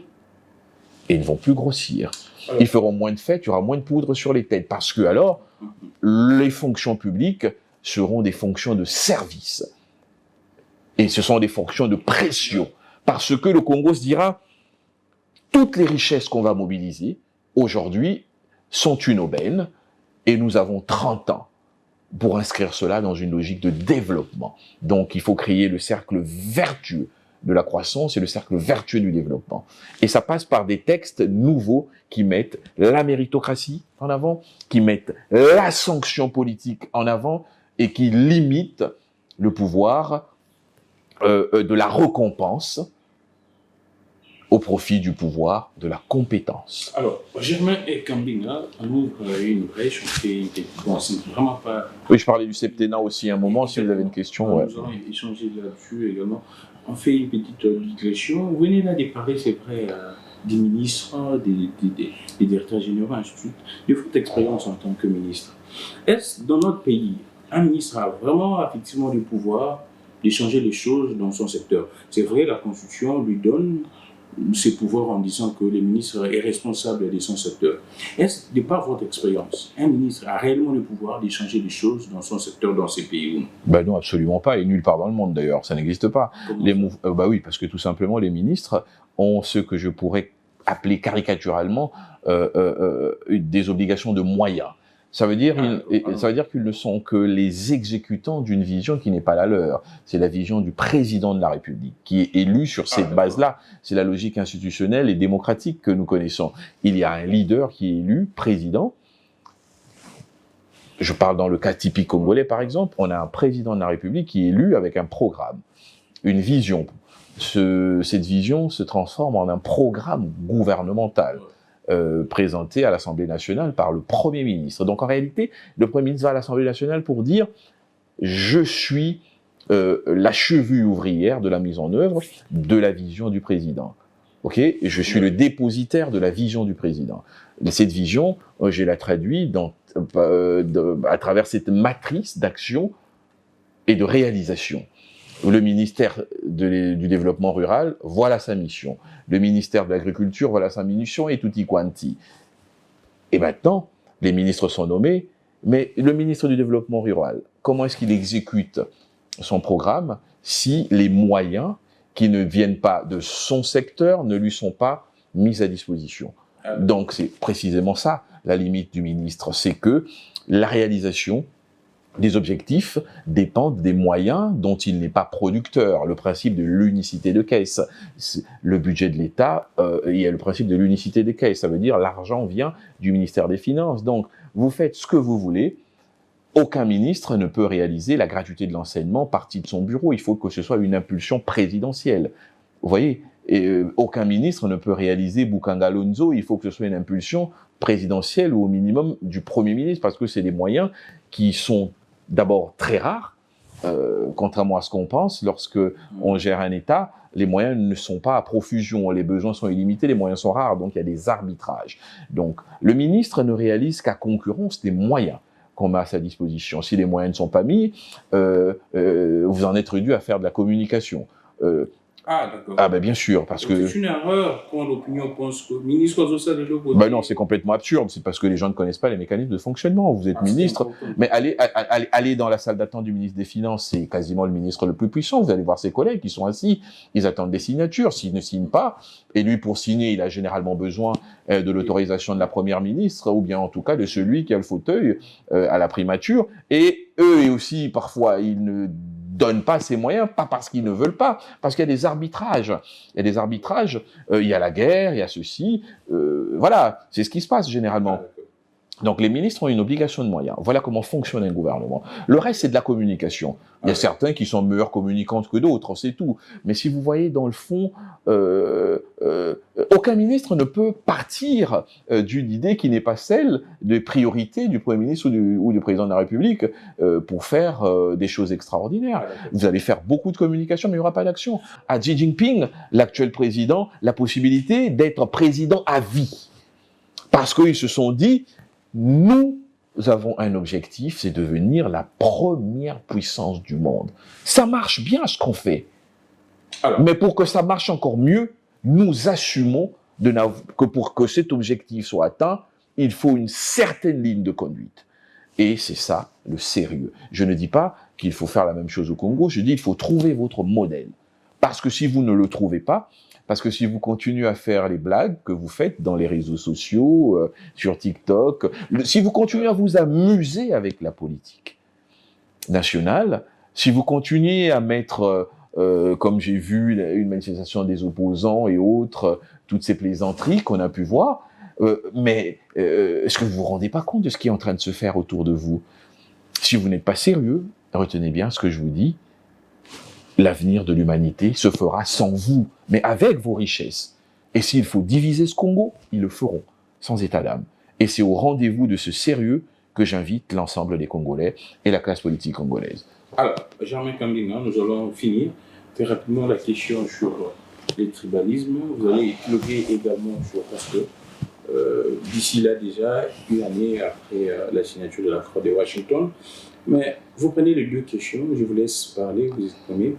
et ils ne vont plus grossir. Ils feront moins de fêtes, il y aura moins de poudre sur les têtes. Parce que alors, les fonctions publiques seront des fonctions de service. Et ce sont des fonctions de pression. Parce que le Congo se dira, toutes les richesses qu'on va mobiliser, aujourd'hui, sont une aubaine, et nous avons 30 ans pour inscrire cela dans une logique de développement. Donc, il faut créer le cercle vertueux de la croissance et le cercle vertueux du développement. Et ça passe par des textes nouveaux qui mettent la méritocratie en avant, qui mettent la sanction politique en avant et qui limitent le pouvoir de la récompense au profit du pouvoir de la compétence. Alors, Germain et Kambinga, on ouvre une brèche, on fait une petite... Bon, c'est vraiment pas... Oui, je parlais du septennat aussi un moment, si vous avez une question. Ouais. Nous allons échanger là-dessus également. On fait une petite digression. Vous venez là de parler, c'est vrai, des ministres, des directeurs généraux, ainsi de suite. De votre expérience en tant que ministre, est-ce dans notre pays, un ministre a vraiment effectivement du pouvoir de changer les choses dans son secteur? C'est vrai, la Constitution lui donne ses pouvoirs en disant que le ministre est responsable de son secteur. Est-ce, de par votre expérience, un ministre a réellement le pouvoir de changer les choses dans son secteur, dans ces pays ou non? Ben non, absolument pas, et nulle part dans le monde d'ailleurs, ça n'existe pas. Bah oui, parce que tout simplement, les ministres ont ce que je pourrais appeler caricaturalement des obligations de moyens. Ça veut dire qu'ils ne sont que les exécutants d'une vision qui n'est pas la leur. C'est la vision du président de la République, qui est élu sur cette base-là. C'est la logique institutionnelle et démocratique que nous connaissons. Il y a un leader qui est élu, président. Je parle dans le cas typique congolais, par exemple. On a un président de la République qui est élu avec un programme, une vision. Cette vision se transforme en un programme gouvernemental. Présenté à l'Assemblée nationale par le Premier ministre. Donc en réalité, le Premier ministre va à l'Assemblée nationale pour dire « je suis la cheville ouvrière de la mise en œuvre de la vision du président ». Ok, je suis le dépositaire de la vision du président. Cette vision, je la traduis à travers cette matrice d'action et de réalisation. Le ministère du Développement rural, voilà sa mission. Le ministère de l'Agriculture, voilà sa mission, et tutti quanti. Et maintenant, les ministres sont nommés, mais le ministre du Développement rural, comment est-ce qu'il exécute son programme si les moyens qui ne viennent pas de son secteur ne lui sont pas mis à disposition? Donc c'est précisément ça, la limite du ministre, c'est que la réalisation des objectifs dépendent des moyens dont il n'est pas producteur. Le principe de l'unicité de caisse. Le budget de l'État, il y a le principe de l'unicité des caisses. Ça veut dire l'argent vient du ministère des Finances. Donc, vous faites ce que vous voulez. Aucun ministre ne peut réaliser la gratuité de l'enseignement partie de son bureau. Il faut que ce soit une impulsion présidentielle. Vous voyez, aucun ministre ne peut réaliser Bukanga Lonzo. Il faut que ce soit une impulsion présidentielle ou au minimum du Premier ministre, parce que c'est des moyens qui sont d'abord très rares, contrairement à ce qu'on pense. Lorsque on gère un État, les moyens ne sont pas à profusion, les besoins sont illimités, les moyens sont rares, donc il y a des arbitrages. Donc le ministre ne réalise qu'à concurrence des moyens qu'on met à sa disposition. Si les moyens ne sont pas mis, vous en êtes réduit à faire de la communication. D'accord. Ah ben bien sûr, parce que... C'est une erreur quand l'opinion pense que le ministre de ça de l'autre. Ben non, c'est complètement absurde, c'est parce que les gens ne connaissent pas les mécanismes de fonctionnement. Vous êtes ministre, mais allez dans la salle d'attente du ministre des Finances, c'est quasiment le ministre le plus puissant. Vous allez voir ses collègues qui sont assis, ils attendent des signatures. S'ils ne signent pas, et lui pour signer, il a généralement besoin de l'autorisation de la première ministre, ou bien en tout cas de celui qui a le fauteuil à la primature. Et eux aussi, parfois, ils ne donnent pas ces moyens, pas parce qu'ils ne veulent pas, parce qu'il y a des arbitrages. Il y a des arbitrages, il y a la guerre, il y a ceci. Voilà, c'est ce qui se passe généralement. Donc les ministres ont une obligation de moyens. Voilà comment fonctionne un gouvernement. Le reste, c'est de la communication. Il y a certains qui sont meilleurs communicants que d'autres, c'est tout. Mais si vous voyez dans le fond, aucun ministre ne peut partir d'une idée qui n'est pas celle des priorités du Premier ministre ou du Président de la République pour faire des choses extraordinaires. Vous allez faire beaucoup de communication, mais il n'y aura pas d'action. À Xi Jinping, l'actuel président, la possibilité d'être président à vie. Parce qu'ils se sont dit, nous avons un objectif, c'est devenir la première puissance du monde. Ça marche bien ce qu'on fait. Alors, mais pour que ça marche encore mieux, nous assumons que pour que cet objectif soit atteint, il faut une certaine ligne de conduite. Et c'est ça, le sérieux. Je ne dis pas qu'il faut faire la même chose au Congo, je dis qu'il faut trouver votre modèle. Parce que si vous ne le trouvez pas, Parce que si vous continuez à faire les blagues que vous faites dans les réseaux sociaux, sur TikTok, si vous continuez à vous amuser avec la politique nationale, si vous continuez à mettre, comme j'ai vu une manifestation des opposants et autres, toutes ces plaisanteries qu'on a pu voir, est-ce que vous vous rendez pas compte de ce qui est en train de se faire autour de vous? Si vous n'êtes pas sérieux, retenez bien ce que je vous dis, l'avenir de l'humanité se fera sans vous, mais avec vos richesses. Et s'il faut diviser ce Congo, ils le feront, sans état d'âme. Et c'est au rendez-vous de ce sérieux que j'invite l'ensemble des Congolais et la classe politique congolaise. Alors, Germain Kambinga, nous allons finir très rapidement la question sur les tribalismes. Vous allez épiloguer également sur, parce que d'ici là déjà, une année après la signature de l'accord de Washington. Mais vous prenez les deux questions, je vous laisse parler, vous exprimer.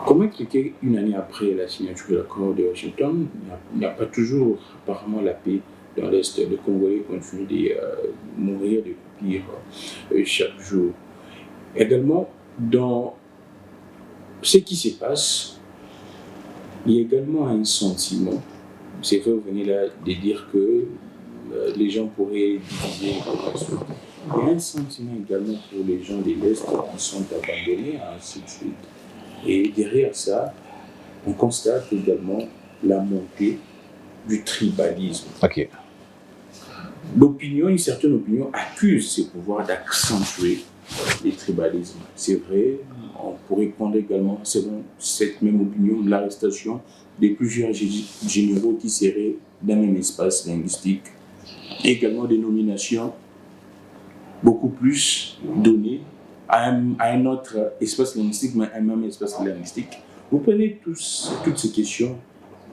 Comment expliquer une année après la signature de l'accord de Washington, il n'y a pas toujours apparemment la paix dans l'Est, les Congolais continuent de mourir, de croupir chaque jour. Également, dans ce qui se passe, il y a également un sentiment. C'est vrai, vous venez là de dire que les gens pourraient diviser. Il y a un sentiment également pour les gens de l'Est qui sont abandonnés, ainsi de suite. Et derrière ça, on constate également la montée du tribalisme. Ok. Une certaine opinion accuse ces pouvoirs d'accentuer les tribalismes. C'est vrai, on pourrait prendre également, selon cette même opinion, l'arrestation de plusieurs généraux qui seraient dans le même espace linguistique. Également des nominations beaucoup plus données à un autre espace linguistique, mais un même espace linguistique. Vous prenez toutes ces questions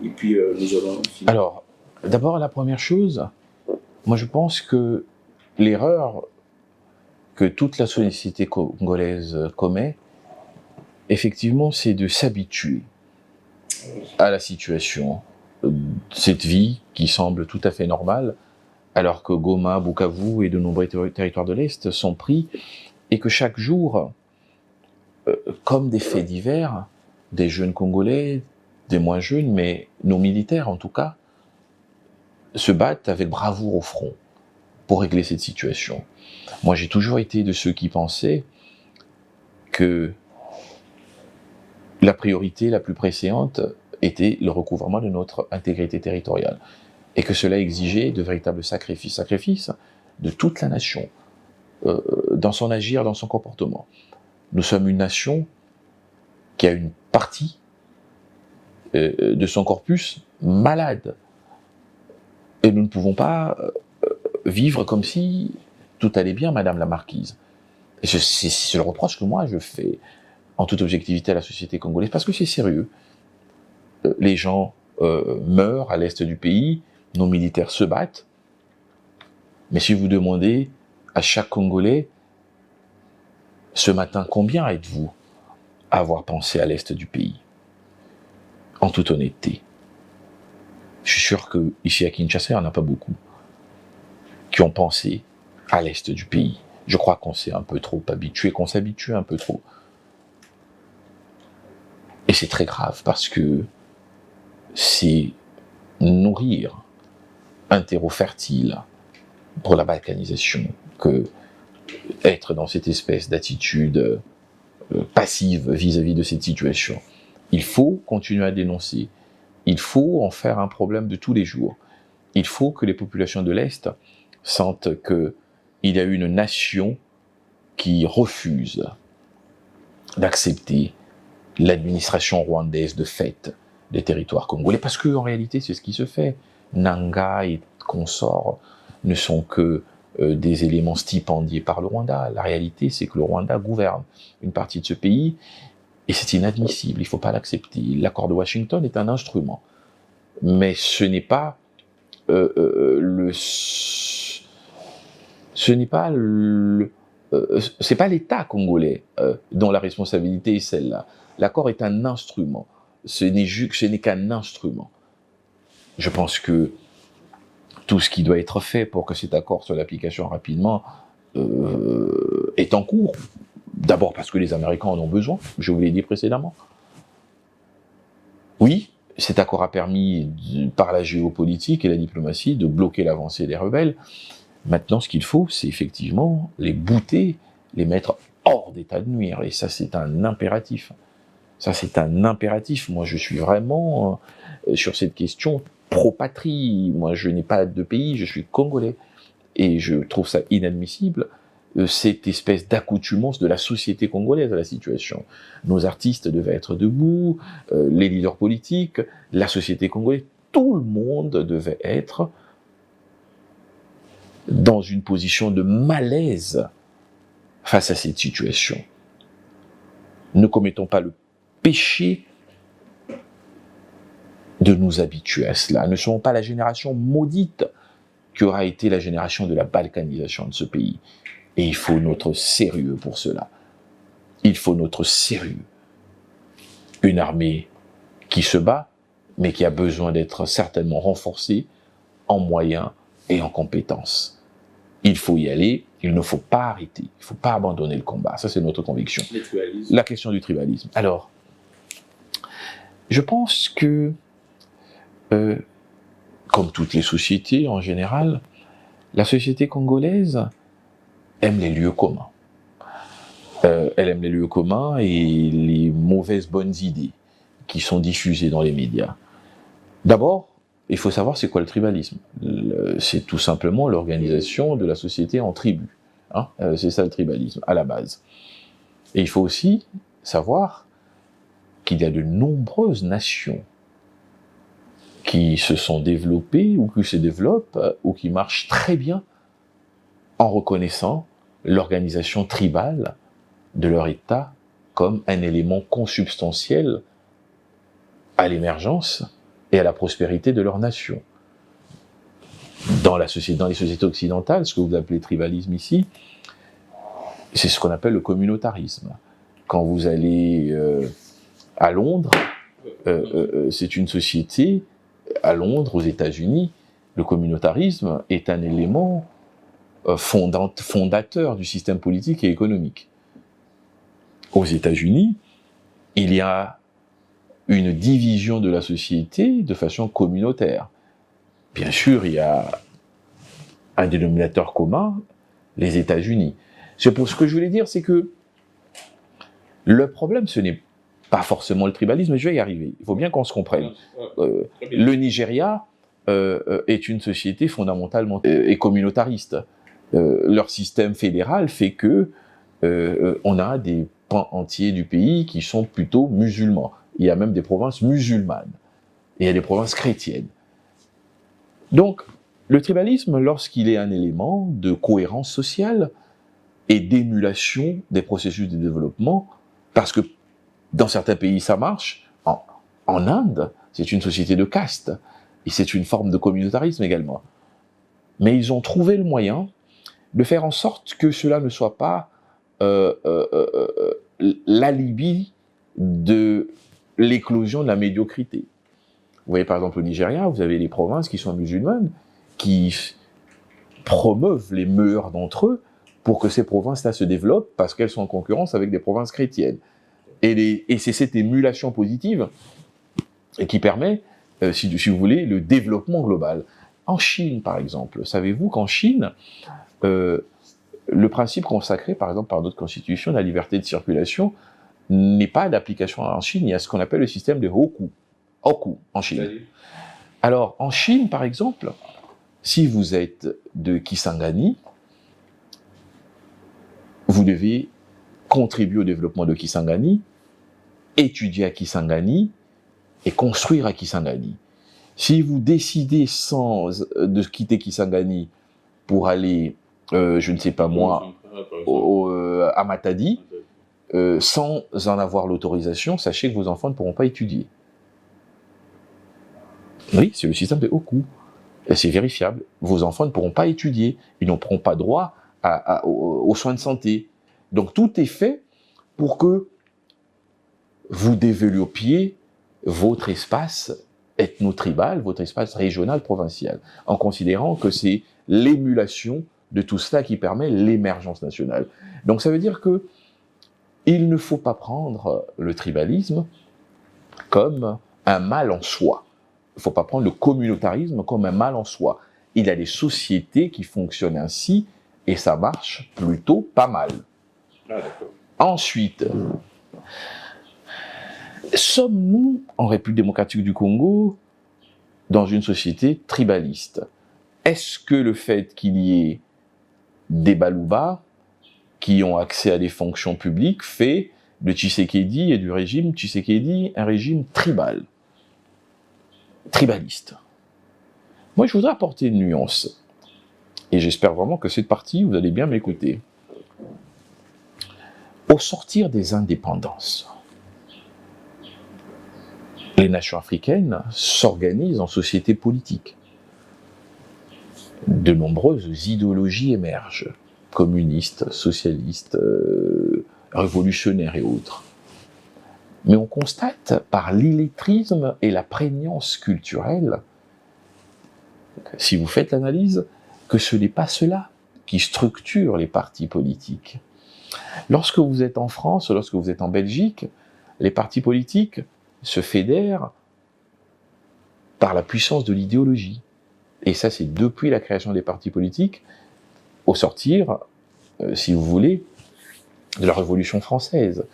et puis nous allons finir. Alors, d'abord, la première chose, moi je pense que l'erreur que toute la société congolaise commet, effectivement, c'est de s'habituer à la situation, cette vie qui semble tout à fait normale, alors que Goma, Bukavu et de nombreux territoires de l'Est sont pris, et que chaque jour, comme des faits divers, des jeunes Congolais, des moins jeunes, mais nos militaires en tout cas, se battent avec bravoure au front pour régler cette situation. Moi, j'ai toujours été de ceux qui pensaient que la priorité la plus préséante était le recouvrement de notre intégrité territoriale et que cela exigeait de véritables sacrifices de toute la nation, dans son agir, dans son comportement. Nous sommes une nation qui a une partie de son corpus malade. Et nous ne pouvons pas vivre comme si tout allait bien, Madame la Marquise. C'est le reproche que moi je fais, en toute objectivité, à la société congolaise, parce que c'est sérieux. Les gens meurent à l'est du pays, nos militaires se battent, mais si vous demandez à chaque Congolais, ce matin, combien êtes-vous à avoir pensé à l'est du pays? En toute honnêteté. Je suis sûr qu'ici à Kinshasa, il n'y en a pas beaucoup qui ont pensé à l'est du pays. Je crois qu'on s'est un peu trop habitué, qu'on s'habitue un peu trop. Et c'est très grave parce que c'est nourrir un terreau fertile pour la balkanisation que être dans cette espèce d'attitude passive vis-à-vis de cette situation. Il faut continuer à dénoncer. Il faut en faire un problème de tous les jours. Il faut que les populations de l'Est sentent qu'il y a une nation qui refuse d'accepter l'administration rwandaise de fait des territoires congolais, parce qu'en réalité, c'est ce qui se fait. Nanga et consorts ne sont que des éléments stipendiés par le Rwanda. La réalité, c'est que le Rwanda gouverne une partie de ce pays, et c'est inadmissible, il ne faut pas l'accepter. L'accord de Washington est un instrument, mais ce n'est pas c'est pas l'État congolais dont la responsabilité est celle-là. L'accord est un instrument. Ce n'est qu'un instrument. Je pense que tout ce qui doit être fait pour que cet accord soit l'application rapidement est en cours. D'abord parce que les Américains en ont besoin, je vous l'ai dit précédemment. Oui, cet accord a permis, par la géopolitique et la diplomatie, de bloquer l'avancée des rebelles. Maintenant, ce qu'il faut, c'est effectivement les bouter, les mettre hors d'état de nuire. Et ça, c'est un impératif. Ça, c'est un impératif. Moi, je suis vraiment, sur cette question, pro-patrie. Moi, je n'ai pas de pays, je suis congolais. Et je trouve ça inadmissible, cette espèce d'accoutumance de la société congolaise à la situation. Nos artistes devaient être debout, les leaders politiques, la société congolaise, tout le monde devait être dans une position de malaise face à cette situation. Ne commettons pas le péché de nous habituer à cela. Ne soyons pas la génération maudite qui aura été la génération de la balkanisation de ce pays. Et il faut notre sérieux pour cela. Il faut notre sérieux. Une armée qui se bat, mais qui a besoin d'être certainement renforcée en moyens et en compétences. Il faut y aller, il ne faut pas arrêter, il ne faut pas abandonner le combat. Ça, c'est notre conviction. La question du tribalisme. Alors, je pense que, comme toutes les sociétés en général, la société congolaise aime les lieux communs. Elle aime les lieux communs et les mauvaises bonnes idées qui sont diffusées dans les médias. D'abord, il faut savoir c'est quoi le tribalisme. C'est tout simplement l'organisation de la société en tribus. Hein, c'est ça le tribalisme, à la base. Et il faut aussi savoir qu'il y a de nombreuses nations qui se sont développées ou qui se développent ou qui marchent très bien en reconnaissant l'organisation tribale de leur État comme un élément consubstantiel à l'émergence et à la prospérité de leur nation. Dans les sociétés occidentales, ce que vous appelez tribalisme ici, c'est ce qu'on appelle le communautarisme. Quand vous allez à Londres, c'est une société, à Londres, aux États-Unis, le communautarisme est un élément fondateur du système politique et économique. Aux États-Unis, il y a une division de la société de façon communautaire. Bien sûr, il y a un dénominateur commun, les États-Unis. C'est pour ce que je voulais dire, c'est que le problème, ce n'est pas forcément le tribalisme, mais je vais y arriver. Il faut bien qu'on se comprenne. Le Nigeria est une société fondamentalement et communautariste. Leur système fédéral fait que on a des pans entiers du pays qui sont plutôt musulmans. Il y a même des provinces musulmanes. Et il y a des provinces chrétiennes. Donc, le tribalisme, lorsqu'il est un élément de cohérence sociale et d'émulation des processus de développement, parce que dans certains pays ça marche, en Inde, c'est une société de caste, et c'est une forme de communautarisme également. Mais ils ont trouvé le moyen de faire en sorte que cela ne soit pas l'alibi de l'éclosion de la médiocrité. Vous voyez par exemple au Nigeria, vous avez les provinces qui sont musulmanes, qui promeuvent les meilleurs d'entre eux pour que ces provinces-là se développent parce qu'elles sont en concurrence avec des provinces chrétiennes. Et c'est cette émulation positive qui permet, si vous voulez, le développement global. En Chine, par exemple, savez-vous qu'en Chine, le principe consacré, par exemple, par notre constitution, la liberté de circulation, n'est pas d'application en Chine. Il y a ce qu'on appelle le système de Hoku en Chine. Alors, en Chine, par exemple, si vous êtes de Kisangani, vous devez contribuer au développement de Kisangani, étudier à Kisangani et construire à Kisangani. Si vous décidez de quitter Kisangani pour aller, je ne sais pas moi, à Matadi, sans en avoir l'autorisation, sachez que vos enfants ne pourront pas étudier. Oui, c'est le système de Hoku. C'est vérifiable. Vos enfants ne pourront pas étudier. Ils n'auront pas droit aux soins de santé. Donc tout est fait pour que vous développiez votre espace ethno-tribal, votre espace régional, provincial, en considérant que c'est l'émulation de tout cela qui permet l'émergence nationale. Donc ça veut dire que il ne faut pas prendre le tribalisme comme un mal en soi. Il ne faut pas prendre le communautarisme comme un mal en soi. Il y a des sociétés qui fonctionnent ainsi et ça marche plutôt pas mal. Ah, d'accord. Ensuite, sommes-nous, en République démocratique du Congo, dans une société tribaliste? Est-ce que le fait qu'il y ait des Baluba qui ont accès à des fonctions publiques fait de Tshisekedi et du régime Tshisekedi un régime tribal, tribaliste? Moi, je voudrais apporter une nuance. Et j'espère vraiment que cette partie, vous allez bien m'écouter. Au sortir des indépendances, les nations africaines s'organisent en sociétés politiques. De nombreuses idéologies émergent, communistes, socialistes, révolutionnaires et autres. Mais on constate par l'illettrisme et la prégnance culturelle, si vous faites l'analyse, que ce n'est pas cela qui structure les partis politiques. Lorsque vous êtes en France, lorsque vous êtes en Belgique, les partis politiques se fédèrent par la puissance de l'idéologie. Et ça, c'est depuis la création des partis politiques, au sortir, si vous voulez, de la Révolution française.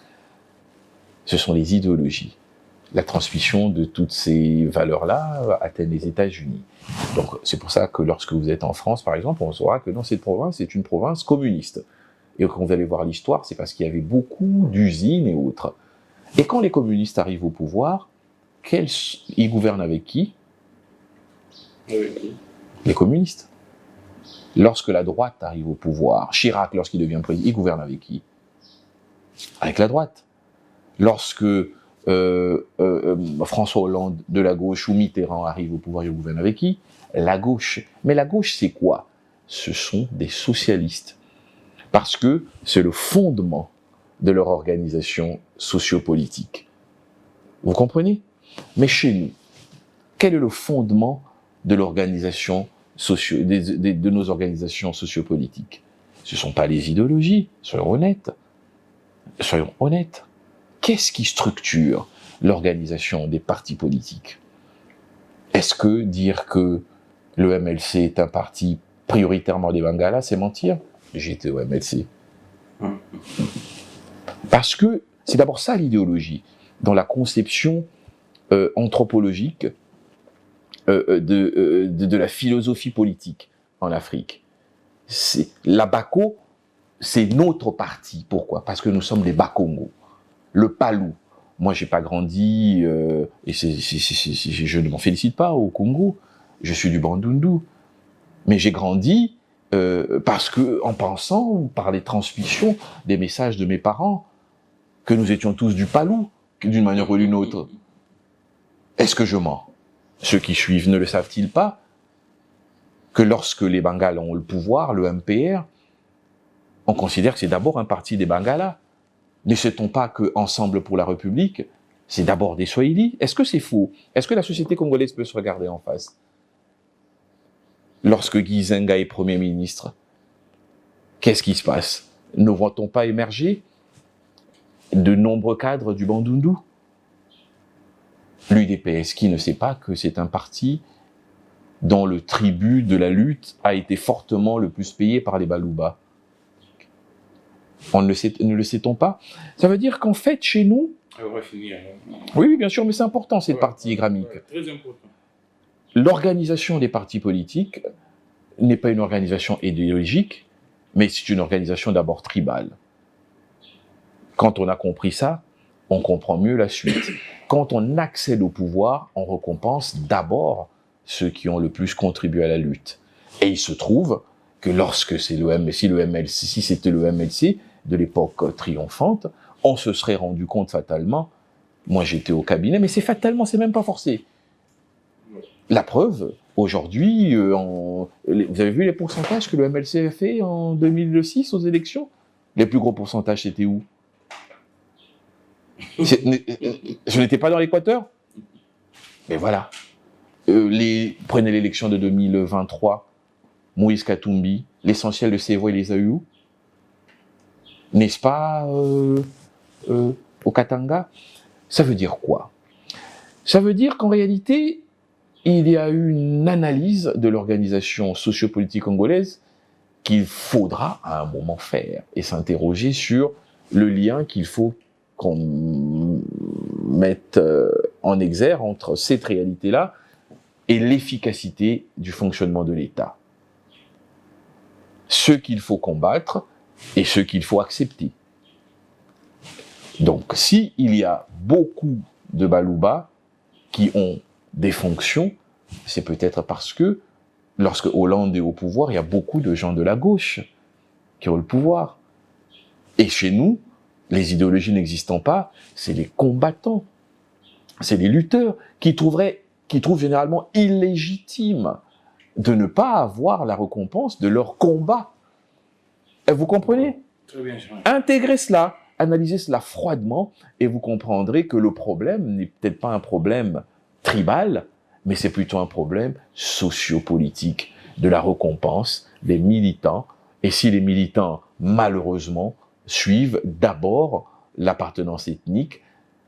Ce sont les idéologies. La transmission de toutes ces valeurs-là atteint les États-Unis. Donc, c'est pour ça que lorsque vous êtes en France, par exemple, on saura que dans cette province, c'est une province communiste. Et quand vous allez voir l'histoire, c'est parce qu'il y avait beaucoup d'usines et autres. Et quand les communistes arrivent au pouvoir, ils gouvernent avec qui? Les communistes. Lorsque la droite arrive au pouvoir, Chirac, lorsqu'il devient président, il gouverne avec qui? Avec la droite. Lorsque François Hollande de la gauche ou Mitterrand arrive au pouvoir, il gouverne avec qui? La gauche. Mais la gauche, c'est quoi? Ce sont des socialistes. Parce que c'est le fondement de leur organisation sociopolitique. Vous comprenez? Mais chez nous, quel est le fondement de l'organisation de nos organisations sociopolitiques? Ce ne sont pas les idéologies, soyons honnêtes. Soyons honnêtes. Qu'est-ce qui structure l'organisation des partis politiques? Est-ce que dire que le MLC est un parti prioritairement des Bangalas, c'est mentir? J'étais au MLC. Parce que c'est d'abord ça l'idéologie, dans la conception anthropologique de la philosophie politique en Afrique. La Bako, c'est notre parti. Pourquoi? Parce que nous sommes des Bakongo. Le Palou. Moi, j'ai pas grandi, et je ne m'en félicite pas au Congo. Je suis du Bandundu. Mais j'ai grandi parce que, en pensant, par les transmissions des messages de mes parents, que nous étions tous du Palou, d'une manière ou d'une autre. Est-ce que je mens? Ceux qui suivent ne le savent-ils pas? Que lorsque les Bengales ont le pouvoir, le MPR, on considère que c'est d'abord un parti des Bengalas. Ne sait-on pas que Ensemble pour la République, c'est d'abord des Swahili? Est-ce que c'est faux? Est-ce que la société congolaise peut se regarder en face? Lorsque Guy Zenga est Premier ministre, qu'est-ce qui se passe? Ne voit-on pas émerger de nombreux cadres du Bandundu? L'UDPS, qui ne sait pas que c'est un parti dont le tribut de la lutte a été fortement le plus payé par les Baluba? Ne le sait-on pas? Ça veut dire qu'en fait, chez nous... On va finir. Oui, bien sûr, mais c'est important, cette partie gramique. Très important. L'organisation des partis politiques n'est pas une organisation idéologique, mais c'est une organisation d'abord tribale. Quand on a compris ça, on comprend mieux la suite. Quand on accède au pouvoir, on récompense d'abord ceux qui ont le plus contribué à la lutte. Et il se trouve que lorsque c'est si c'était le MLC de l'époque triomphante, on se serait rendu compte fatalement, moi j'étais au cabinet, mais c'est fatalement, c'est même pas forcé. La preuve, aujourd'hui, vous avez vu les pourcentages que le MLC a fait en 2006 aux élections? Les plus gros pourcentages, c'était où? Je n'étais pas dans l'Équateur? Mais voilà. Prenez l'élection de 2023, Moïse Katumbi, l'essentiel de ses voix, il les a eu où? N'est-ce pas au Katanga? Ça veut dire quoi? Ça veut dire qu'en réalité, il y a une analyse de l'organisation sociopolitique congolaise qu'il faudra à un moment faire et s'interroger sur le lien qu'il faut qu'on mette en exergue entre cette réalité-là et l'efficacité du fonctionnement de l'État. Ce qu'il faut combattre et ce qu'il faut accepter. Donc, s'il y a beaucoup de Balouba qui ont des fonctions, c'est peut-être parce que lorsque Hollande est au pouvoir, il y a beaucoup de gens de la gauche qui ont le pouvoir. Et chez nous, les idéologies n'existant pas, c'est les combattants, c'est les lutteurs qui trouvent généralement illégitime de ne pas avoir la récompense de leur combat. Vous comprenez? Très bien, Jean. Intégrez cela, analysez cela froidement et vous comprendrez que le problème n'est peut-être pas un problème tribal, mais c'est plutôt un problème sociopolitique de la récompense des militants. Et si les militants, malheureusement, suivent d'abord l'appartenance ethnique,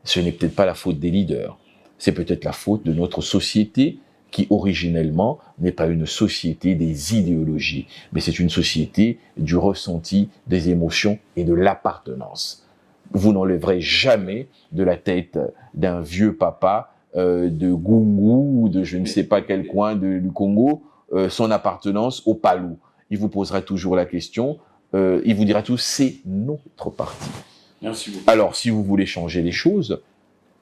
ce n'est peut-être pas la faute des leaders. C'est peut-être la faute de notre société qui, originellement, n'est pas une société des idéologies, mais c'est une société du ressenti, des émotions et de l'appartenance. Vous n'enlèverez jamais de la tête d'un vieux papa de Gungu ou de je ne sais pas quel coin du Congo son appartenance au Palou. Il vous posera toujours la question, il vous dira tout, c'est notre parti. Merci beaucoup. Alors, si vous voulez changer les choses,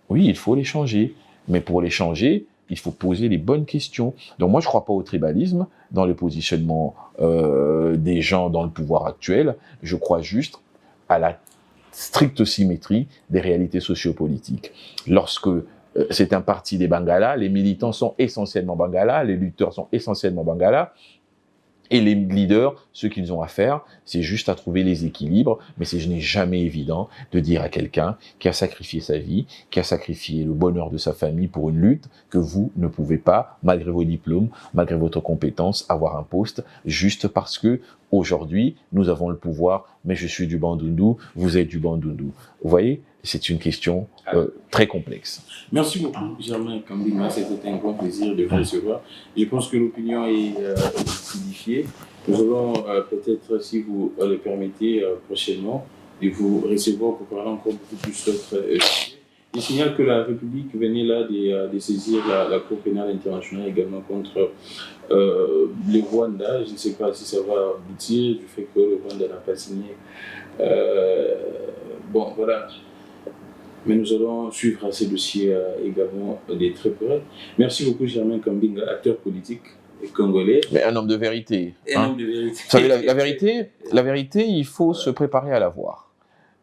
oui, il faut les changer. Mais pour les changer, il faut poser les bonnes questions. Donc moi, je ne crois pas au tribalisme dans le positionnement des gens dans le pouvoir actuel. Je crois juste à la stricte symétrie des réalités sociopolitiques. Lorsque c'est un parti des Bangala, les militants sont essentiellement Bangala, les lutteurs sont essentiellement Bangala, et les leaders, ce qu'ils ont à faire, c'est juste à trouver les équilibres, mais ce n'est jamais évident de dire à quelqu'un qui a sacrifié sa vie, qui a sacrifié le bonheur de sa famille pour une lutte, que vous ne pouvez pas, malgré vos diplômes, malgré votre compétence, avoir un poste, juste parce que aujourd'hui, nous avons le pouvoir, mais je suis du Bandundu, vous êtes du Bandundu. Vous voyez, c'est une question très complexe. Merci beaucoup, Germain Kambinga. C'était un grand plaisir de vous recevoir. Je pense que l'opinion est solidifiée. Nous allons peut-être, si vous le permettez, prochainement, de vous recevoir pour parler encore beaucoup plus d'autres sujets. Je signale que la République venait là de saisir la Cour pénale internationale également contre le Rwanda. Je ne sais pas si ça va aboutir du fait que le Rwanda n'a pas signé. Bon, voilà. Mais nous allons suivre ces dossiers également de très près. Merci beaucoup, Germain Kambinga, acteur politique congolais. Mais un homme de vérité. Un homme de vérité. Vous savez, la vérité, il faut se préparer à la voir.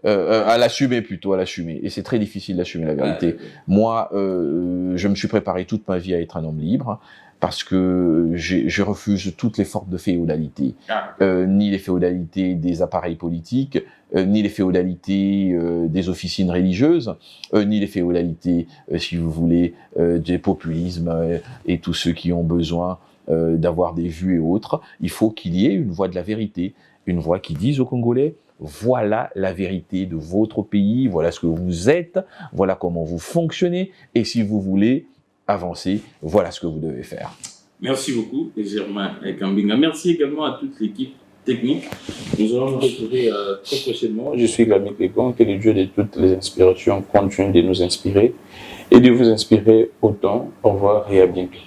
À l'assumer plutôt, à l'assumer. Et c'est très difficile d'assumer la vérité. Moi, je me suis préparé toute ma vie à être un homme libre, parce que je refuse toutes les formes de féodalité. Ni les féodalités des appareils politiques, ni les féodalités des officines religieuses, ni les féodalités, si vous voulez, des populismes et tous ceux qui ont besoin d'avoir des vues et autres. Il faut qu'il y ait une voix de la vérité, une voix qui dise aux Congolais: voilà la vérité de votre pays, voilà ce que vous êtes, voilà comment vous fonctionnez, et si vous voulez avancer, voilà ce que vous devez faire. Merci beaucoup, Germain Kambinga. Merci également à toute l'équipe technique. Nous allons nous retrouver très prochainement. Je suis Glamik Lekon, que le Dieu de toutes les inspirations continue de nous inspirer et de vous inspirer autant. Au revoir et à bientôt.